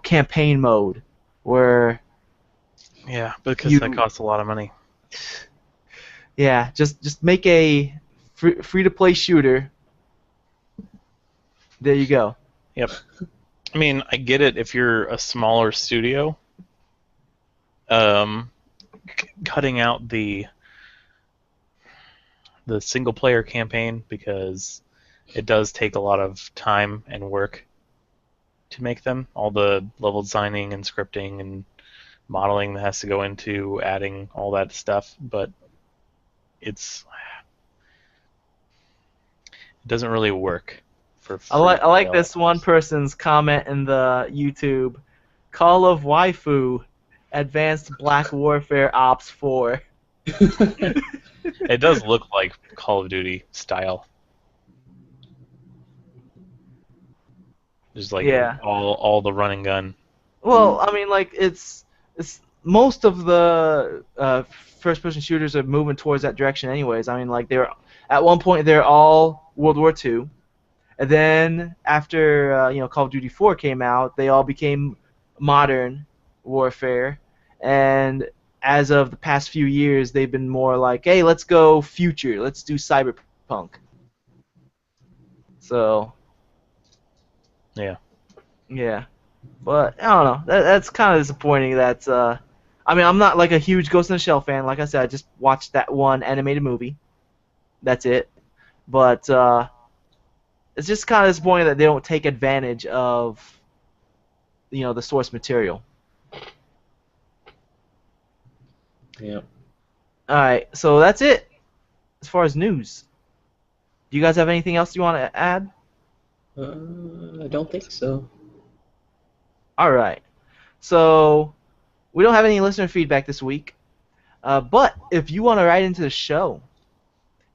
campaign mode where Yeah, because that you costs a lot of money. yeah just make a free to play shooter. There you go. Yep. I mean, I get it if you're a smaller studio. Cutting out the single player campaign, because it does take a lot of time and work to make them. All the level designing and scripting and modeling that has to go into adding all that stuff, but it doesn't really work for free I like this one developers. person's comment in the YouTube. Call of Waifu, Advanced Black Warfare Ops 4. It does look like Call of Duty style. Just like Yeah. all the run and gun. Well, I mean, like it's most of the first-person shooters are moving towards that direction, anyways. I mean, like they're at one point they're all World War II, and then after Call of Duty 4 came out, they all became modern warfare, and as of the past few years, they've been more like, hey, let's go future, let's do cyberpunk. So Yeah. yeah. But I don't know. That's kind of disappointing. That I mean, I'm not like a huge Ghost in the Shell fan. Like I said, I just watched that one animated movie. That's it. But it's just kind of disappointing that they don't take advantage of the source material. Yeah. All right, so that's it as far as news. Do you guys have anything else you want to add? I don't think so. All right. So we don't have any listener feedback this week. But if you want to write into the show,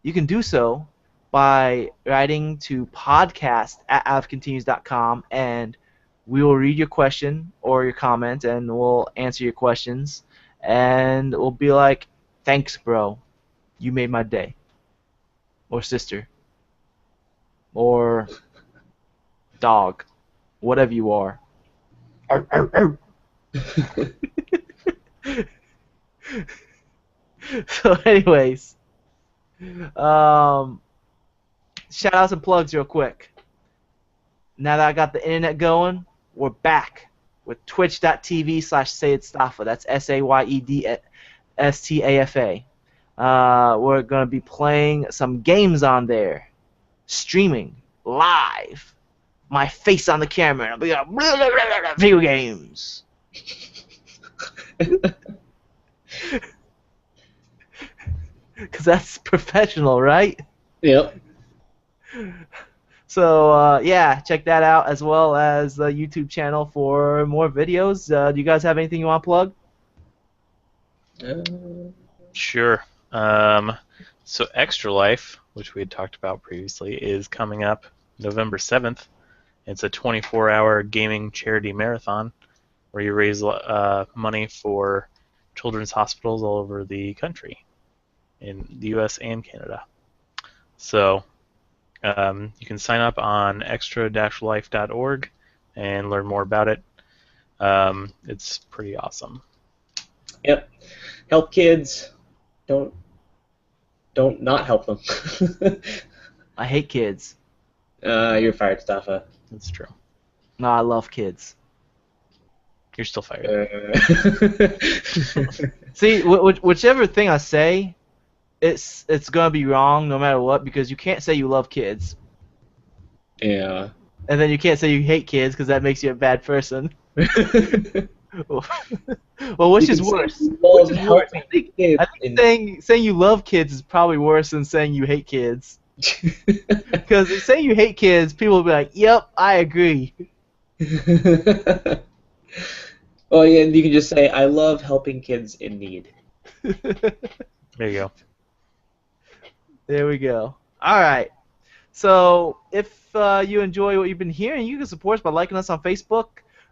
you can do so by writing to podcast@outofcontinues.com, and we will read your question or your comment, and we'll answer your questions, and we'll be like, thanks, bro. You made my day. Or sister. or dog, whatever you are. Arr, arr, arr. So, anyways, shout outs and plugs real quick. Now that I got the internet going, we're back with twitch.tv/SayedStafa. That's SayedStafa. We're going to be playing some games on there, streaming live. My face on the camera, and I'll be like, video games. Because that's professional, right? Yep. So, yeah, check that out, as well as the YouTube channel for more videos. Do you guys have anything you want to plug? Sure. So Extra Life, which we had talked about previously, is coming up November 7th. It's a 24-hour gaming charity marathon where you raise money for children's hospitals all over the country, in the U.S. and Canada. So you can sign up on extra-life.org and learn more about it. It's pretty awesome. Yep. Help kids. Don't not help them. I hate kids. You're fired, Stafa. That's true. No, I love kids. You're still fired. See, whichever thing I say, it's gonna be wrong no matter what, because you can't say you love kids, Yeah. and then you can't say you hate kids because that makes you a bad person. Well, which is worse? Which is worse? I think saying you love kids is probably worse than saying you hate kids. Because if saying you hate kids, people will be like, "Yep, I agree." Oh yeah, and you can just say, "I love helping kids in need." There you go. There we go. All right. So if you enjoy what you've been hearing, you can support us by liking us on Facebook,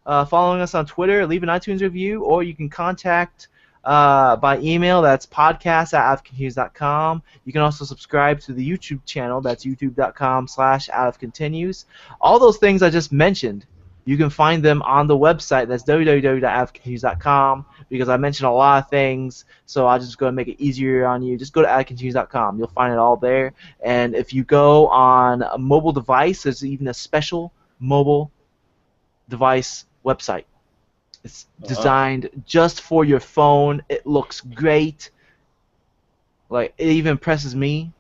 following us on Twitter, leave an iTunes review, or you can contact by email. That's podcast@outofcontinues.com. You can also subscribe to the YouTube channel. That's youtube.com/outofcontinues. All those things I just mentioned, you can find them on the website. That's www.outofcontinues.com, because I mentioned a lot of things, so I'm just going to make it easier on you. Just go to outofcontinues.com. You'll find it all there. And if you go on a mobile device, there's even a special mobile device website. It's designed just for your phone. It looks great. Like, it even impresses me.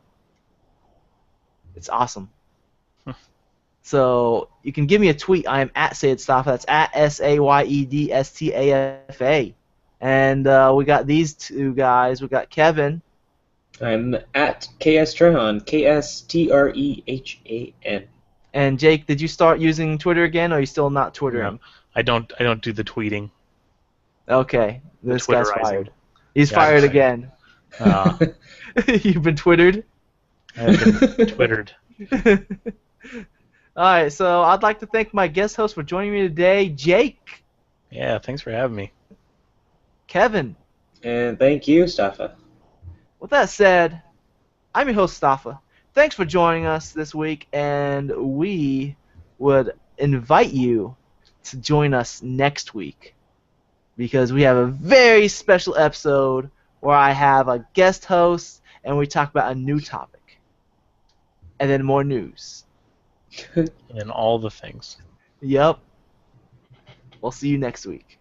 It's awesome. So you can give me a tweet. I am at SayedStafa. That's at SayedStafa. And we got these two guys. We got Kevin. I'm at KSTrehan, KSTREHAN. And Jake, did you start using Twitter again, or are you still not Twittering? No, I don't do the tweeting. Okay, this guy's Twitterizing. fired. He's Yeah, fired I'm again. You've been Twittered? I've been Twittered. Alright, so I'd like to thank my guest host for joining me today, Jake. Yeah, thanks for having me. Kevin. And thank you, Stafa. With that said, I'm your host, Stafa. Thanks for joining us this week, and we would invite you to join us next week, because we have a very special episode where I have a guest host and we talk about a new topic. And then more news. And all the things. Yep. We'll see you next week.